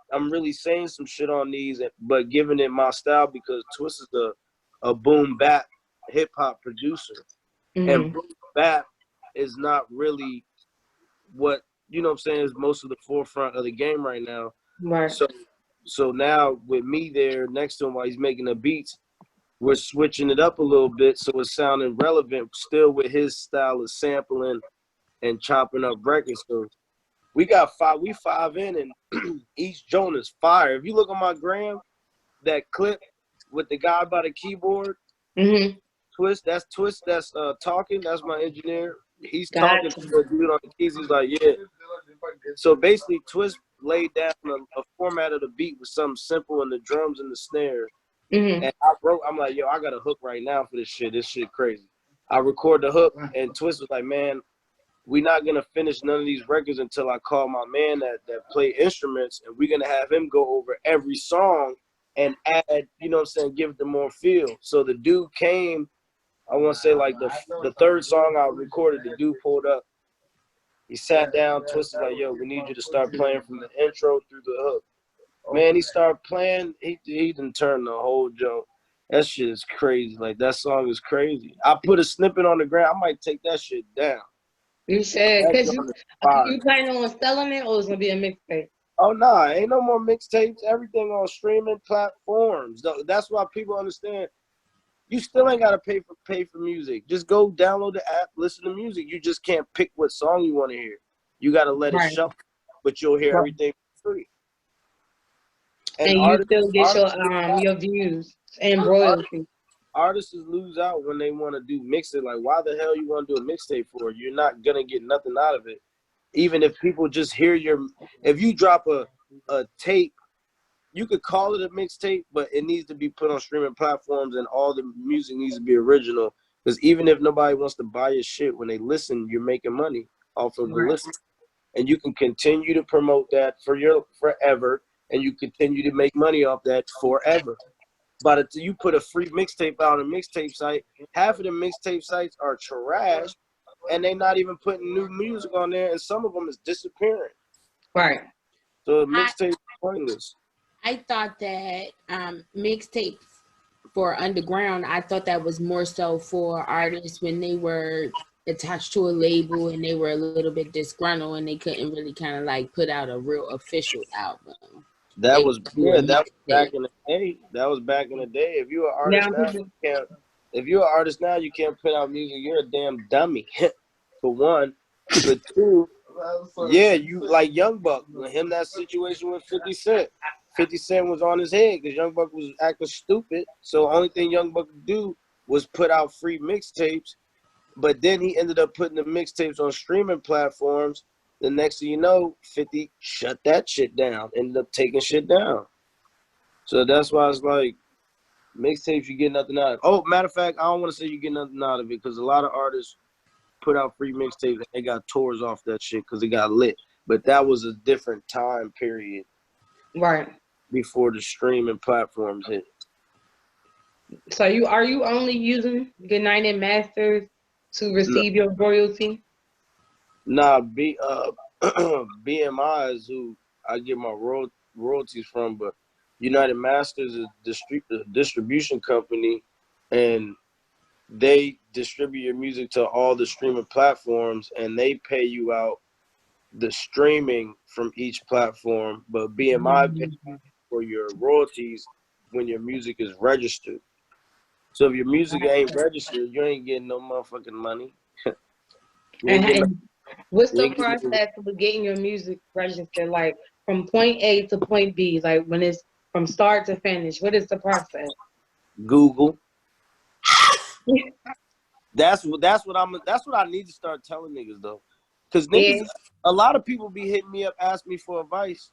saying some shit on these, but giving it my style because Twist is a boom bap hip hop producer, and boom bap is not really what, you know what I'm saying, is most of the forefront of the game right now. Right. So now with me there next to him while he's making the beats, we're switching it up a little bit so it's sounding relevant still with his style of sampling and chopping up records. So we 5 in and each joint is fire. If you look on my gram, that clip with the guy by the keyboard, Twist that's talking, that's my engineer. He's talking to the dude on the keys. He's like, yeah. So basically, Twist laid down a format of the beat with something simple in the drums and the snare. And I'm like, yo, I got a hook right now for this shit. This shit crazy. I record the hook, and Twist was like, man, we're not gonna finish none of these records until I call my man that play instruments, and we're gonna have him go over every song and add, you know what I'm saying, give it the more feel. So the dude came. I want to say like the third song I recorded, the dude pulled up. He sat down, Twisted like, yo, we need you to start playing from the intro through the hook. Man, he started playing. He done turned the whole joke. That shit is crazy. Like, that song is crazy. I put a snippet on the ground. I might take that shit down. You said, because you planning on selling it, or it's going to be a mixtape? Oh, nah, ain't no more mixtapes. Everything on streaming platforms. That's why people understand. You still ain't gotta pay for music. Just go download the app, listen to music. You just can't pick what song you want to hear. You gotta let it shuffle, but you'll hear everything for free. And you still get your views and royalties. Artists lose out when they want to do mixtape. Like, why the hell you want to do a mixtape for? You're not gonna get nothing out of it. Even if people just hear if you drop a tape. You could call it a mixtape, but it needs to be put on streaming platforms, and all the music needs to be original. Because even if nobody wants to buy your shit, when they listen, you're making money off of the listen. And you can continue to promote that forever, and you continue to make money off that forever. But until you put a free mixtape out on a mixtape site, half of the mixtape sites are trash, and they're not even putting new music on there, and some of them is disappearing. Right. So a mixtape is pointless. I thought that mixtapes for underground, I thought that was more so for artists when they were attached to a label and they were a little bit disgruntled and they couldn't really kind of like put out a real official album. That was back in the day. That was back in the day. If you're an artist now, you can't put out music. You're a damn dummy. For one. For two, yeah, you like Young Buck. Him, that situation with 50 Cent. 50 Cent was on his head because Young Buck was acting stupid. So only thing Young Buck could do was put out free mixtapes. But then he ended up putting the mixtapes on streaming platforms. The next thing you know, 50 shut that shit down, ended up taking shit down. So that's why it's like, mixtapes, you get nothing out of it. Oh, matter of fact, I don't want to say you get nothing out of it because a lot of artists put out free mixtapes and they got tours off that shit because it got lit. But that was a different time period. Right. Before the streaming platforms hit. So are you only using United Masters to receive your royalty? Nah, BMI is who I get my royalties from, but United Masters is a distribution company and they distribute your music to all the streaming platforms, and they pay you out the streaming from each platform, but BMI pays for your royalties when your music is registered. So if your music ain't registered, you ain't getting no motherfucking money. And what's the process of getting your music registered? Like from point A to point B, like when it's from start to finish, what is the process? Google. That's what I need to start telling niggas though. Cause niggas, a lot of people be hitting me up, asking me for advice.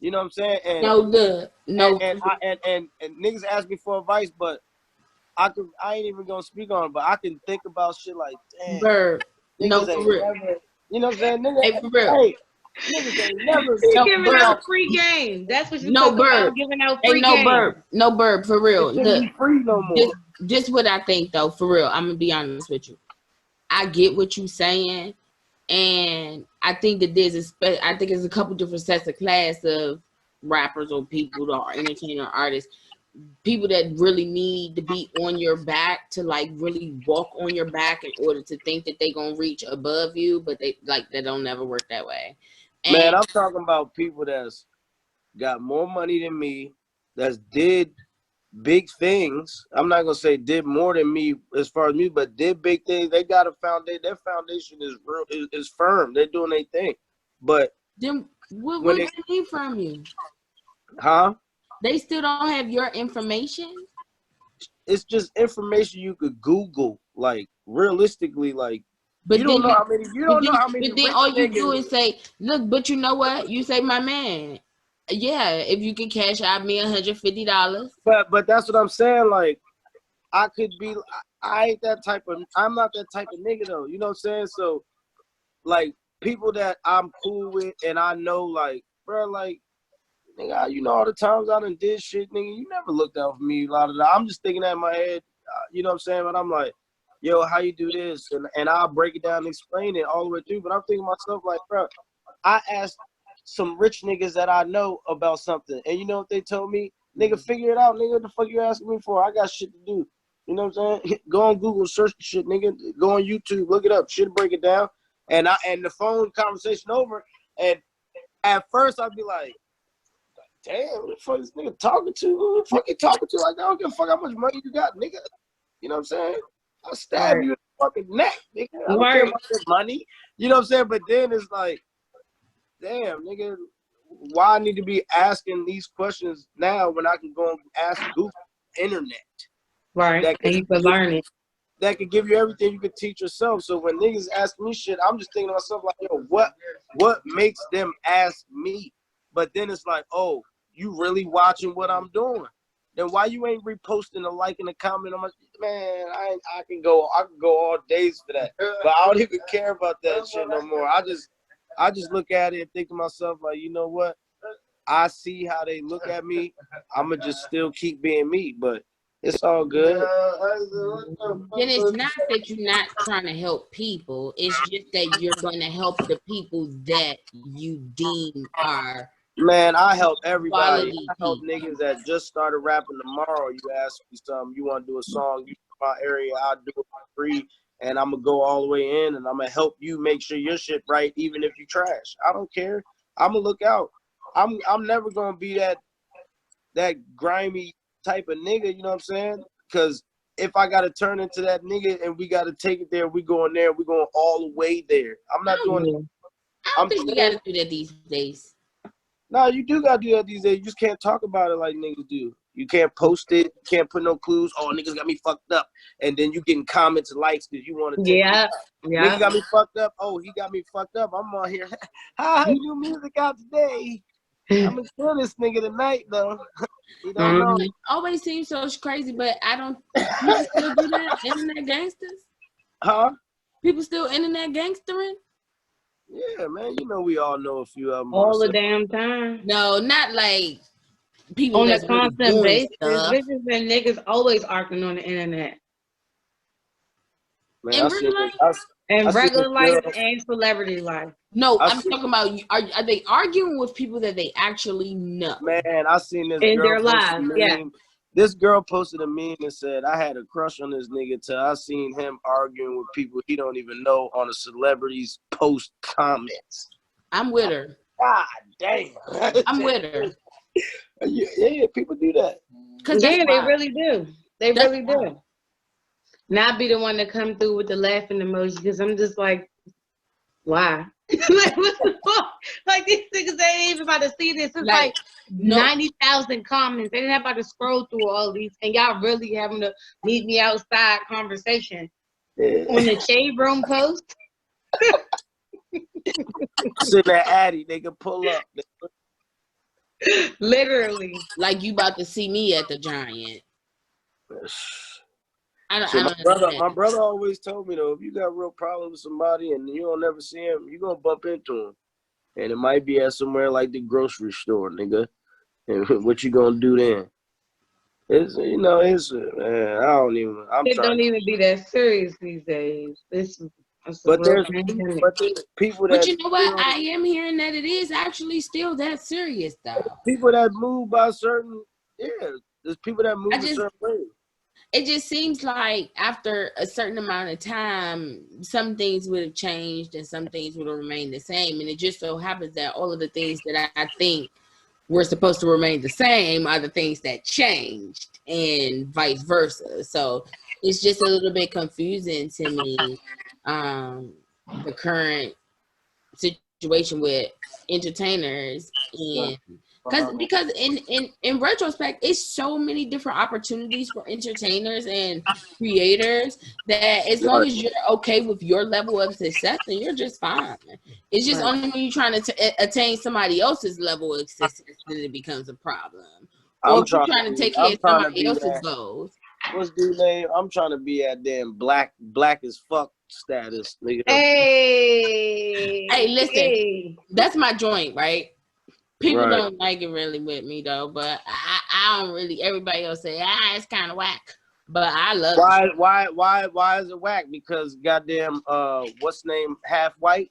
You know what I'm saying? And niggas ask me for advice, but I ain't even gonna speak on it, but I can think about shit like, damn. Burb. No, for real. Never, you know what I'm saying? Niggas, hey, for real. Niggas ain't never giving out free game. That's what you talking about, giving out free game. No burb, for real. It shouldn't be free no more. Just what I think though, for real. I'm gonna be honest with you. I get what you saying, and I think that there's a couple different sets of class of rappers or people that are entertainer artists. People that really need to be on your back to like really walk on your back in order to think that they gonna reach above you, but they don't never work that way. And man, I'm talking about people that's got more money than me, that's did big things. I'm not gonna say did more than me as far as me, but did big things. They got a foundation. Their foundation is real, is firm. They're doing their thing. But then what do they need from you? Huh? They still don't have your information? It's just information you could Google, like realistically, like but you don't know how many. You don't know how many. But then all you do is say, "Look," but you know what? You say, "My man, yeah, if you can cash out me $150." But that's what I'm saying. Like, I could be. I ain't that type of. I'm not that type of nigga though. You know what I'm saying? So, like, people that I'm cool with and I know, like, bro, like. Nigga, you know all the times I done did shit, nigga, you never looked out for me a lot of that. I'm just thinking that in my head, you know what I'm saying? But I'm like, yo, how you do this? And I'll break it down and explain it all the way through. But I'm thinking to myself, like, bro, I asked some rich niggas that I know about something. And you know what they told me? Nigga, figure it out, nigga. What the fuck you asking me for? I got shit to do. You know what I'm saying? Go on Google, search the shit, nigga. Go on YouTube, look it up. Shit, break it down. And the phone conversation over. And at first I'd be like, damn, who the fuck is this nigga talking to? Who the fuck you talking to? Like, I don't give a fuck how much money you got, nigga. You know what I'm saying? I'll stab you in the fucking neck, nigga. I don't care about your money. You know what I'm saying? But then it's like, damn, nigga, why I need to be asking these questions now when I can go and ask Google internet? Right, and you can learn it. That could give you everything you could teach yourself. So when niggas ask me shit, I'm just thinking to myself like, yo, what makes them ask me? But then it's like, oh, you really watching what I'm doing? Then why you ain't reposting a like and a comment? I'm like, man, I can go all days for that. But I don't even care about that shit no more. I just look at it and think to myself like, you know what? I see how they look at me. I'ma just still keep being me, but it's all good. Then it's not that you're not trying to help people. It's just that you're going to help the people that you deem are. Man, I help everybody. I help niggas that just started rapping tomorrow. You ask me something, you want to do a song, you from my area, I'll do it for free, and I'm going to go all the way in, and I'm going to help you make sure your shit right, even if you trash. I don't care. I'm going to look out. I'm never going to be that grimy type of nigga, you know what I'm saying? Because if I got to turn into that nigga and we got to take it there, we going there, we going all the way there. I'm not doing it. I don't think you got to do that these days. No, you do got to do that these days. You just can't talk about it like niggas do. You can't post it. You can't put no clues. Oh, niggas got me fucked up. And then you getting comments and likes because you want to take it. Niggas got me fucked up. Oh, he got me fucked up. I'm on here. How new music out today? I'm going to kill this nigga tonight, though. You don't know. It always seems so crazy, but I don't. People still do that? Internet gangsters? Huh? People still internet gangstering? Yeah, man. You know we all know a few of them. All the damn time. No, not like people on a that's constant really basis. Stuff. Bitches and niggas always arguing on the internet. Man, in real life? In regular life and celebrity life. No, I'm talking about, are they arguing with people that they actually know? Man, I seen this in girl their lives, yeah. This girl posted a meme and said, I had a crush on this nigga till I seen him arguing with people he don't even know on a celebrity's post comments. I'm with her. God damn. I'm with her. Yeah, people do that. Yeah, they really do. They really do. Not be the one to come through with the laughing emoji, because I'm just like, why? Like, what the fuck? Like, these niggas ain't even about to see this. It's like 90,000 comments. They ain't about to scroll through all these, and y'all really having to meet me outside conversation on the shade room post. Sitting at Addy, they can pull up. Literally. Like you about to see me at the Giant. My brother always told me, though, if you got real problems with somebody and you don't never see him, you're going to bump into him. And it might be at somewhere like the grocery store, nigga. And what you going to do then? It's, you know, it's, man, I don't even, It don't even be that serious these days. But there's people that. But you know what? I am hearing that it is actually still that serious, though. People that move by certain, there's people that move a certain way. It just seems like after a certain amount of time, some things would have changed and some things would have remained the same. And it just so happens that all of the things that I think were supposed to remain the same are the things that changed and vice versa. So it's just a little bit confusing to me, the current situation with entertainers, and because in retrospect, it's so many different opportunities for entertainers and creators that as long as you're okay with your level of success, then you're just fine. It's just only when you're trying to attain somebody else's level of success that it becomes a problem. Or if you're trying to take care of somebody else's goals. What's the name? I'm trying to be at damn black as fuck status, nigga. Hey, listen, that's my joint, right? People don't like it really with me though, but I don't really. Everybody else say, it's kind of whack, but I love it. Why is it whack? Because goddamn, what's name, half white?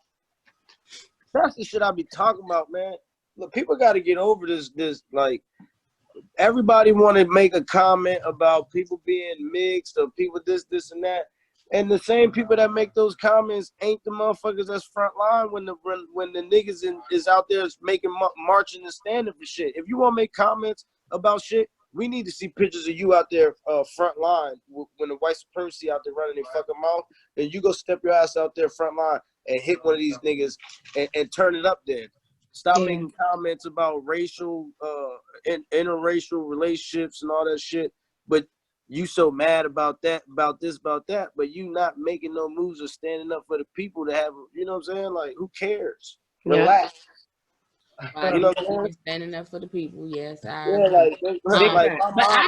That's the shit I be talking about, man. Look, people got to get over this like. Everybody want to make a comment about people being mixed or people this, and that. And the same people that make those comments ain't the motherfuckers that's front line when the niggas is out there making marching and standing for shit. If you want to make comments about shit, we need to see pictures of you out there front line when the white supremacy out there running their fucking mouth. And you go step your ass out there front line and hit one of these niggas and turn it up there. Stop making comments about racial, interracial relationships and all that shit. But you so mad about that, about this, about that, but you not making no moves or standing up for the people to have, you know what I'm saying? Like, who cares? Relax. You know what I'm saying? Standing up for the people, yes. But I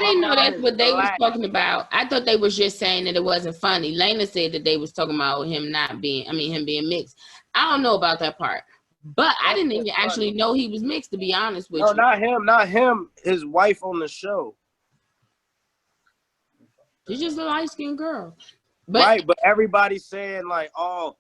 didn't know that's what they was talking about. I thought they was just saying that it wasn't funny. Lena said that they was talking about him being mixed. I don't know about that part. But I didn't even actually know he was mixed, to be honest with you. No, not him. His wife on the show. She's just a light-skinned girl. But everybody's saying like, oh,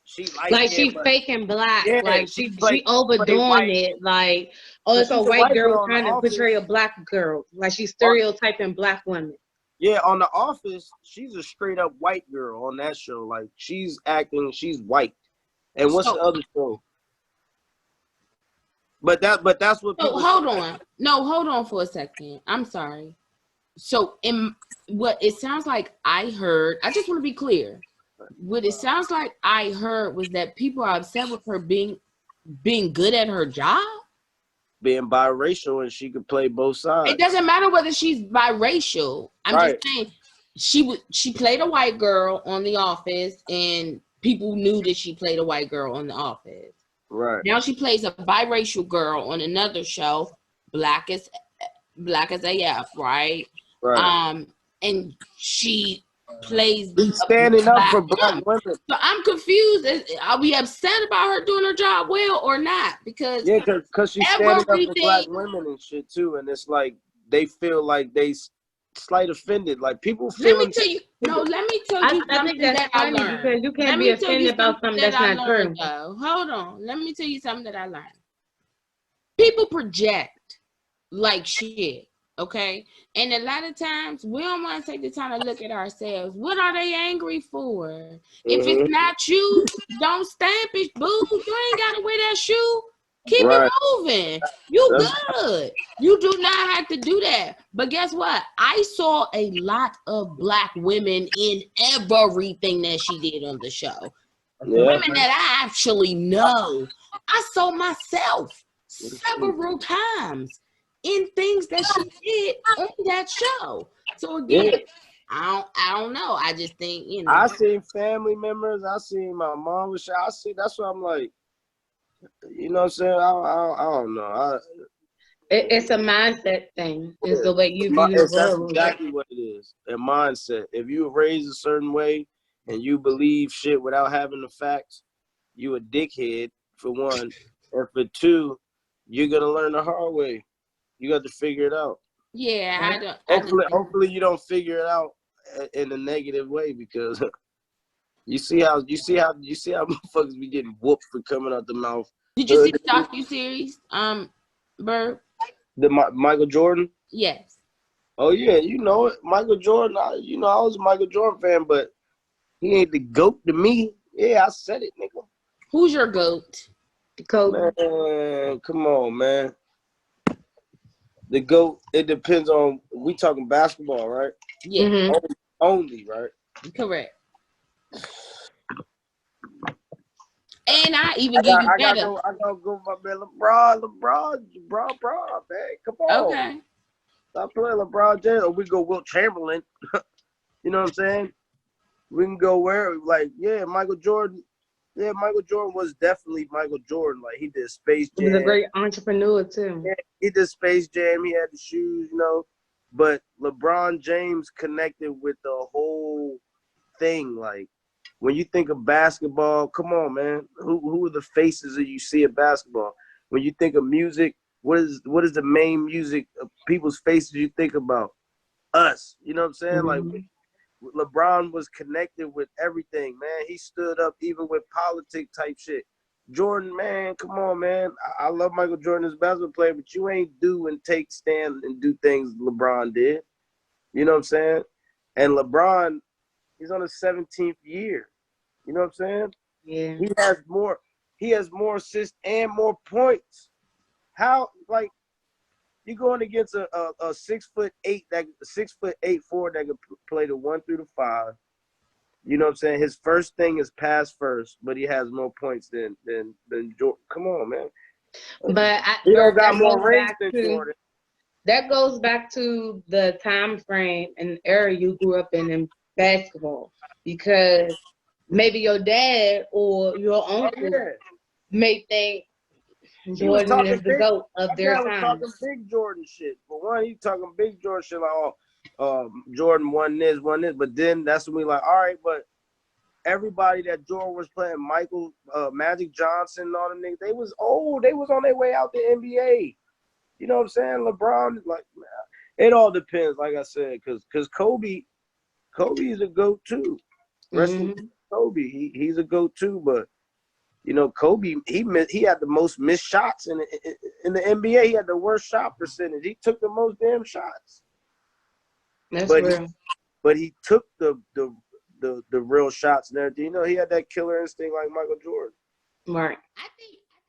she she's faking black. Yeah, like she overdoing it. Like, oh, it's a white girl trying to portray a black girl. Like she's stereotyping black women. Yeah, on The Office, she's a straight up white girl on that show. Like she's white. And what's the other show? But that's what people hold on for a second. I'm sorry. So in what it sounds like I heard, I just want to be clear. What it sounds like I heard was that people are upset with her being good at her job. Being biracial and she could play both sides. It doesn't matter whether she's biracial. I'm just saying she played a white girl on The Office and people knew that she played a white girl on The Office. Right. Now she plays a biracial girl on another show, Black as AF, right? Right. And she plays standing up for black women. So I'm confused. Are we upset about her doing her job well or not? Because she's standing up for black women and shit too, and it's like they feel like they slight offended. Like people feel. Let me tell you something that I learned. Because you can't be offended about something that's not true. Hold on. Let me tell you something that I learned. People project like shit. Okay. And a lot of times we don't want to take the time to look at ourselves. What are they angry for? If it's not you, don't stamp it, boo. You ain't gotta wear that shoe. Keep it moving. You good. You do not have to do that. But guess what? I saw a lot of Black women in everything that she did on the show. Women that I actually know. I saw myself several times in things that she did on that show. So again, I don't know. I just think, you know. I seen family members. I seen my mom was. I see. That's what I'm like. You know what I'm saying? I don't know. It's a mindset thing. It's the way you view the That's world. exactly what it is. A mindset. If you were raised a certain way and you believe shit without having the facts, you a dickhead for one, and for two, you're gonna learn the hard way. You got to figure it out. Yeah, Hopefully you don't figure it out in a negative way, because you see how motherfuckers be getting whooped for coming out the mouth. Did you see the docu-series, Burb? The Michael Jordan? Yes. Oh yeah, you know it. Michael Jordan, I was a Michael Jordan fan, but he ain't the GOAT to me. Yeah, I said it, nigga. Who's your GOAT? The Kobe. Man, come on, man. The GOAT, it depends on, we talking basketball, right? Yeah. Only, right? Correct. And I even give you better. I gotta go with my man LeBron, man. Come on. Okay. Stop playing LeBron James, or we go Wilt Chamberlain. You know what I'm saying? We can go where, like, Michael Jordan. Yeah, Michael Jordan was definitely Michael Jordan. Like, he did Space Jam. He was a great entrepreneur too. Yeah, he did Space Jam. He had the shoes, you know. But LeBron James connected with the whole thing. Like, when you think of basketball, come on, man. Who are the faces that you see in basketball? When you think of music, what is the main music of people's faces you think about? Us. You know what I'm saying? Like, LeBron was connected with everything, man. He stood up even with politic type shit. Jordan, man, come on, man. I love Michael Jordan as a basketball player, but you ain't do and take stand and do things LeBron did. You know what I'm saying? And LeBron, he's on his 17th year. You know what I'm saying? Yeah. He has more assists and more points. How, like, you going against a 6'8" 6'8" forward that can play the 1 through the 5. You know what I'm saying? His first thing is pass first, but he has more points than Jordan. Come on, man. But he don't got more rings than Jordan. That goes back to the time frame and era you grew up in basketball, because maybe your dad or your uncle may think Jordan is the GOAT of their time. Talking big Jordan shit. For one, he talking big Jordan shit like, Jordan won this. But then that's when we like, all right, but everybody that Jordan was playing, Michael, Magic Johnson, and all them niggas, they was old. They was on their way out the NBA. You know what I'm saying? LeBron, like, man, it all depends, like I said, because Kobe is a GOAT too. Rest in peace, Kobe, he's a GOAT too, but you know, Kobe, he had the most missed shots in the NBA. He had the worst shot percentage. He took the most damn shots. That's real. But he took the real shots and everything. You know, he had that killer instinct like Michael Jordan. Right. I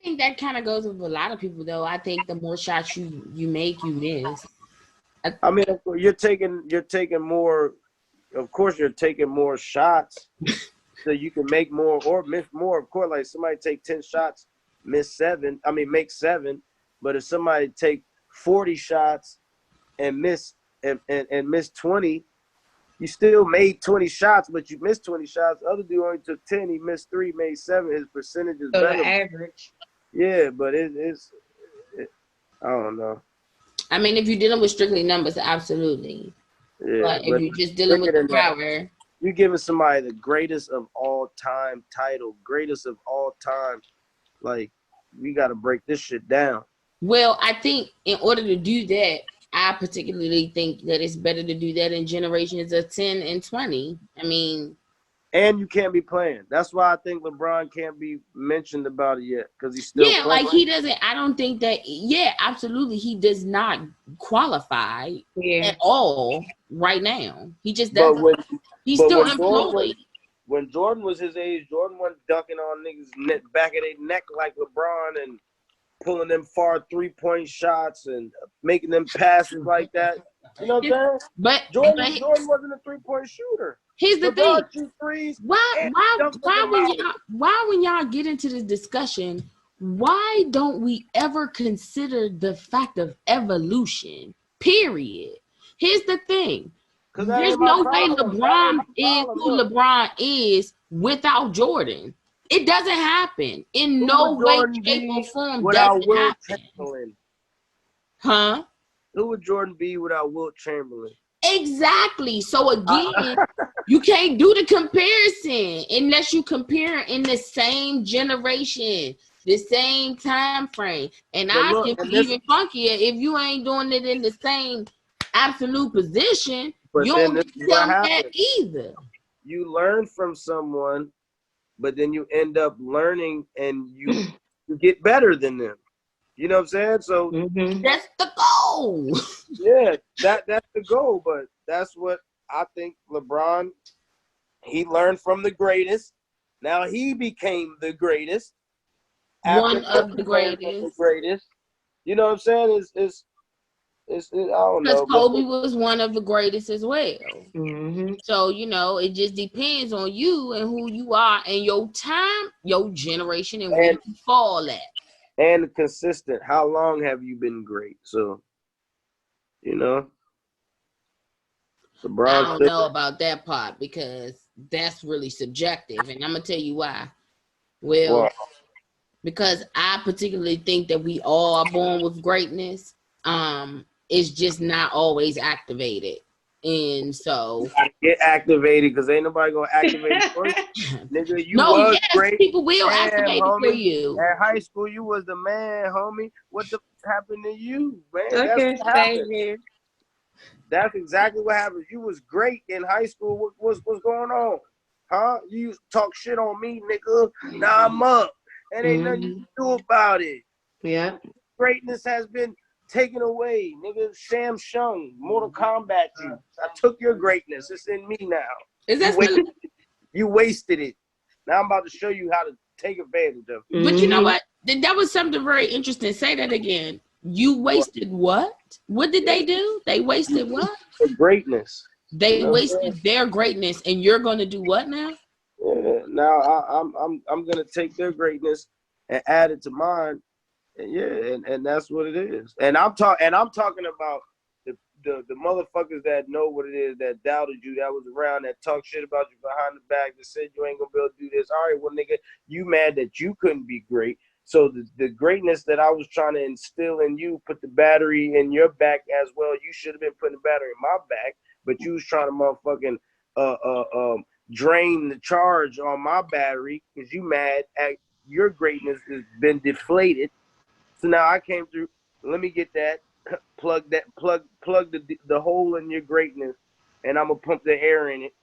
think that kind of goes with a lot of people, though. I think the more shots you make, you miss. I mean, you're taking more. Of course, you're taking more shots. So you can make more or miss more. Of course, like somebody take 10 shots, make 7. But if somebody take 40 shots and miss and miss 20, you still made 20 shots, but you missed 20 shots. The other dude only took 10. He missed 3, made 7. His percentage is better. The average. Yeah, but it's I don't know. I mean, if you're dealing with strictly numbers, absolutely. Yeah, but if you're just dealing with the power. You're giving somebody the greatest of all time title, greatest of all time. Like, we got to break this shit down. Well, I think in order to do that, I particularly think that it's better to do that in generations of 10 and 20. I mean, And you can't be playing. That's why I think LeBron can't be mentioned about it yet, because he's still playing. Like he doesn't. I don't think that. Yeah, absolutely, he does not qualify at all right now. He just doesn't. He's still employed. When Jordan was his age, Jordan wasn't dunking on niggas' back of their neck like LeBron and pulling them far 3-point shots and making them passes like that. You know what I'm saying? But Jordan wasn't a 3-point shooter. Here's the LeBron thing. shoot threes. Why when y'all get into this discussion, why don't we ever consider the fact of evolution? Period. Here's the thing. There's no way LeBron is who LeBron is without Jordan. It doesn't happen. In no way, shape, or form does it happen. Huh? Who would Jordan be without Wilt Chamberlain? Exactly. So again, you can't do the comparison unless you compare in the same generation, the same time frame. And I can be even funkier if you ain't doing it in the same absolute position. But you don't tell that either. You learn from someone, but then you end up learning and you get better than them. You know what I'm saying? So that's the goal. Yeah, that's the goal. But that's what I think LeBron, he learned from the greatest. Now he became the greatest. One of the greatest. You know what I'm saying? I don't know. Because Kobe was one of the greatest as well. So, it just depends on you and who you are and your time, your generation, and where you fall at. And consistent. How long have you been great? So, LeBron. I don't know about that part because that's really subjective. And I'm going to tell you why. Well, because I particularly think that we all are born with greatness. It's just not always activated. And so you gotta get activated because ain't nobody gonna activate it for you. Nigga, you was great. People will activate it for you. At high school, you was the man, homie. What the happened to you, man? That's what happened. That's exactly what happened. You was great in high school. What's going on? Huh? You used to talk shit on me, nigga. Now I'm up. And ain't nothing you can do about it. Yeah. Greatness has been taken away, nigga. Sham Shung, Mortal Kombat you. I took your greatness. It's in me now. You wasted it. Now I'm about to show you how to take advantage of it. But you know what? That was something very interesting. Say that again. You wasted what? What did they do? They wasted what? The greatness. They wasted their greatness, and you're going to do what now? Yeah, now I'm gonna take their greatness and add it to mine. And that's what it is. And I'm talking about the motherfuckers that know what it is, that doubted you, that was around, that talk shit about you behind the back, that said you ain't gonna be able to do this. All right, well, nigga, you mad that you couldn't be great. So the greatness that I was trying to instill in you, put the battery in your back as well. You should have been putting the battery in my back, but you was trying to motherfucking drain the charge on my battery because you mad at your greatness has been deflated. So now I came through. Let me get that, plug the hole in your greatness, and I'm gonna pump the air in it,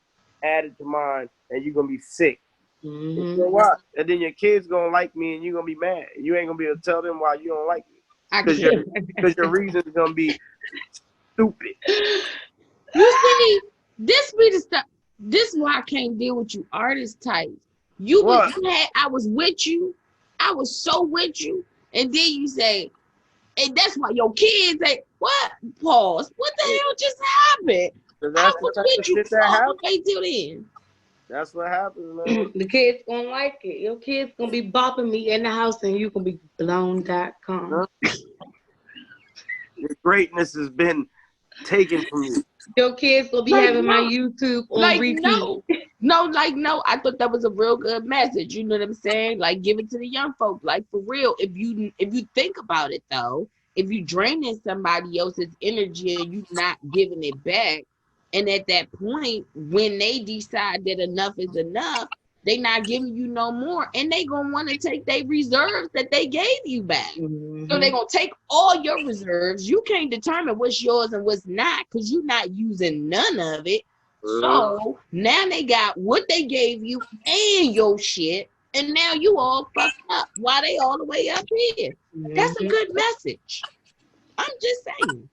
add it to mine, and you're gonna be sick. You know why? And then your kids gonna like me, and you're gonna be mad. You ain't gonna be able to tell them why you don't like me because your reason is gonna be stupid. You see, this be the stuff. This is why I can't deal with you artist types. I was with you. I was so with you. And then you say, and that's why your kids say, what? Pause. What the hell just happened? I was with you all the way till then. That's what happens, man. The kids gonna like it. Your kids gonna be bopping me in the house and you gonna be blown.com. Your greatness has been taken from you. Your kids will be having my YouTube on repeat. No, I thought that was a real good message. You know what I'm saying? Like, give it to the young folk. Like, for real, if you think about it, though, if you draining somebody else's energy and you not giving it back, and at that point, when they decide that enough is enough, they not giving you no more, and they gonna want to take their reserves that they gave you back. So they gonna take all your reserves. You can't determine what's yours and what's not because you're not using none of it. So now they got what they gave you and your shit, and now you all fucked up while they all the way up here. That's a good message. I'm just saying.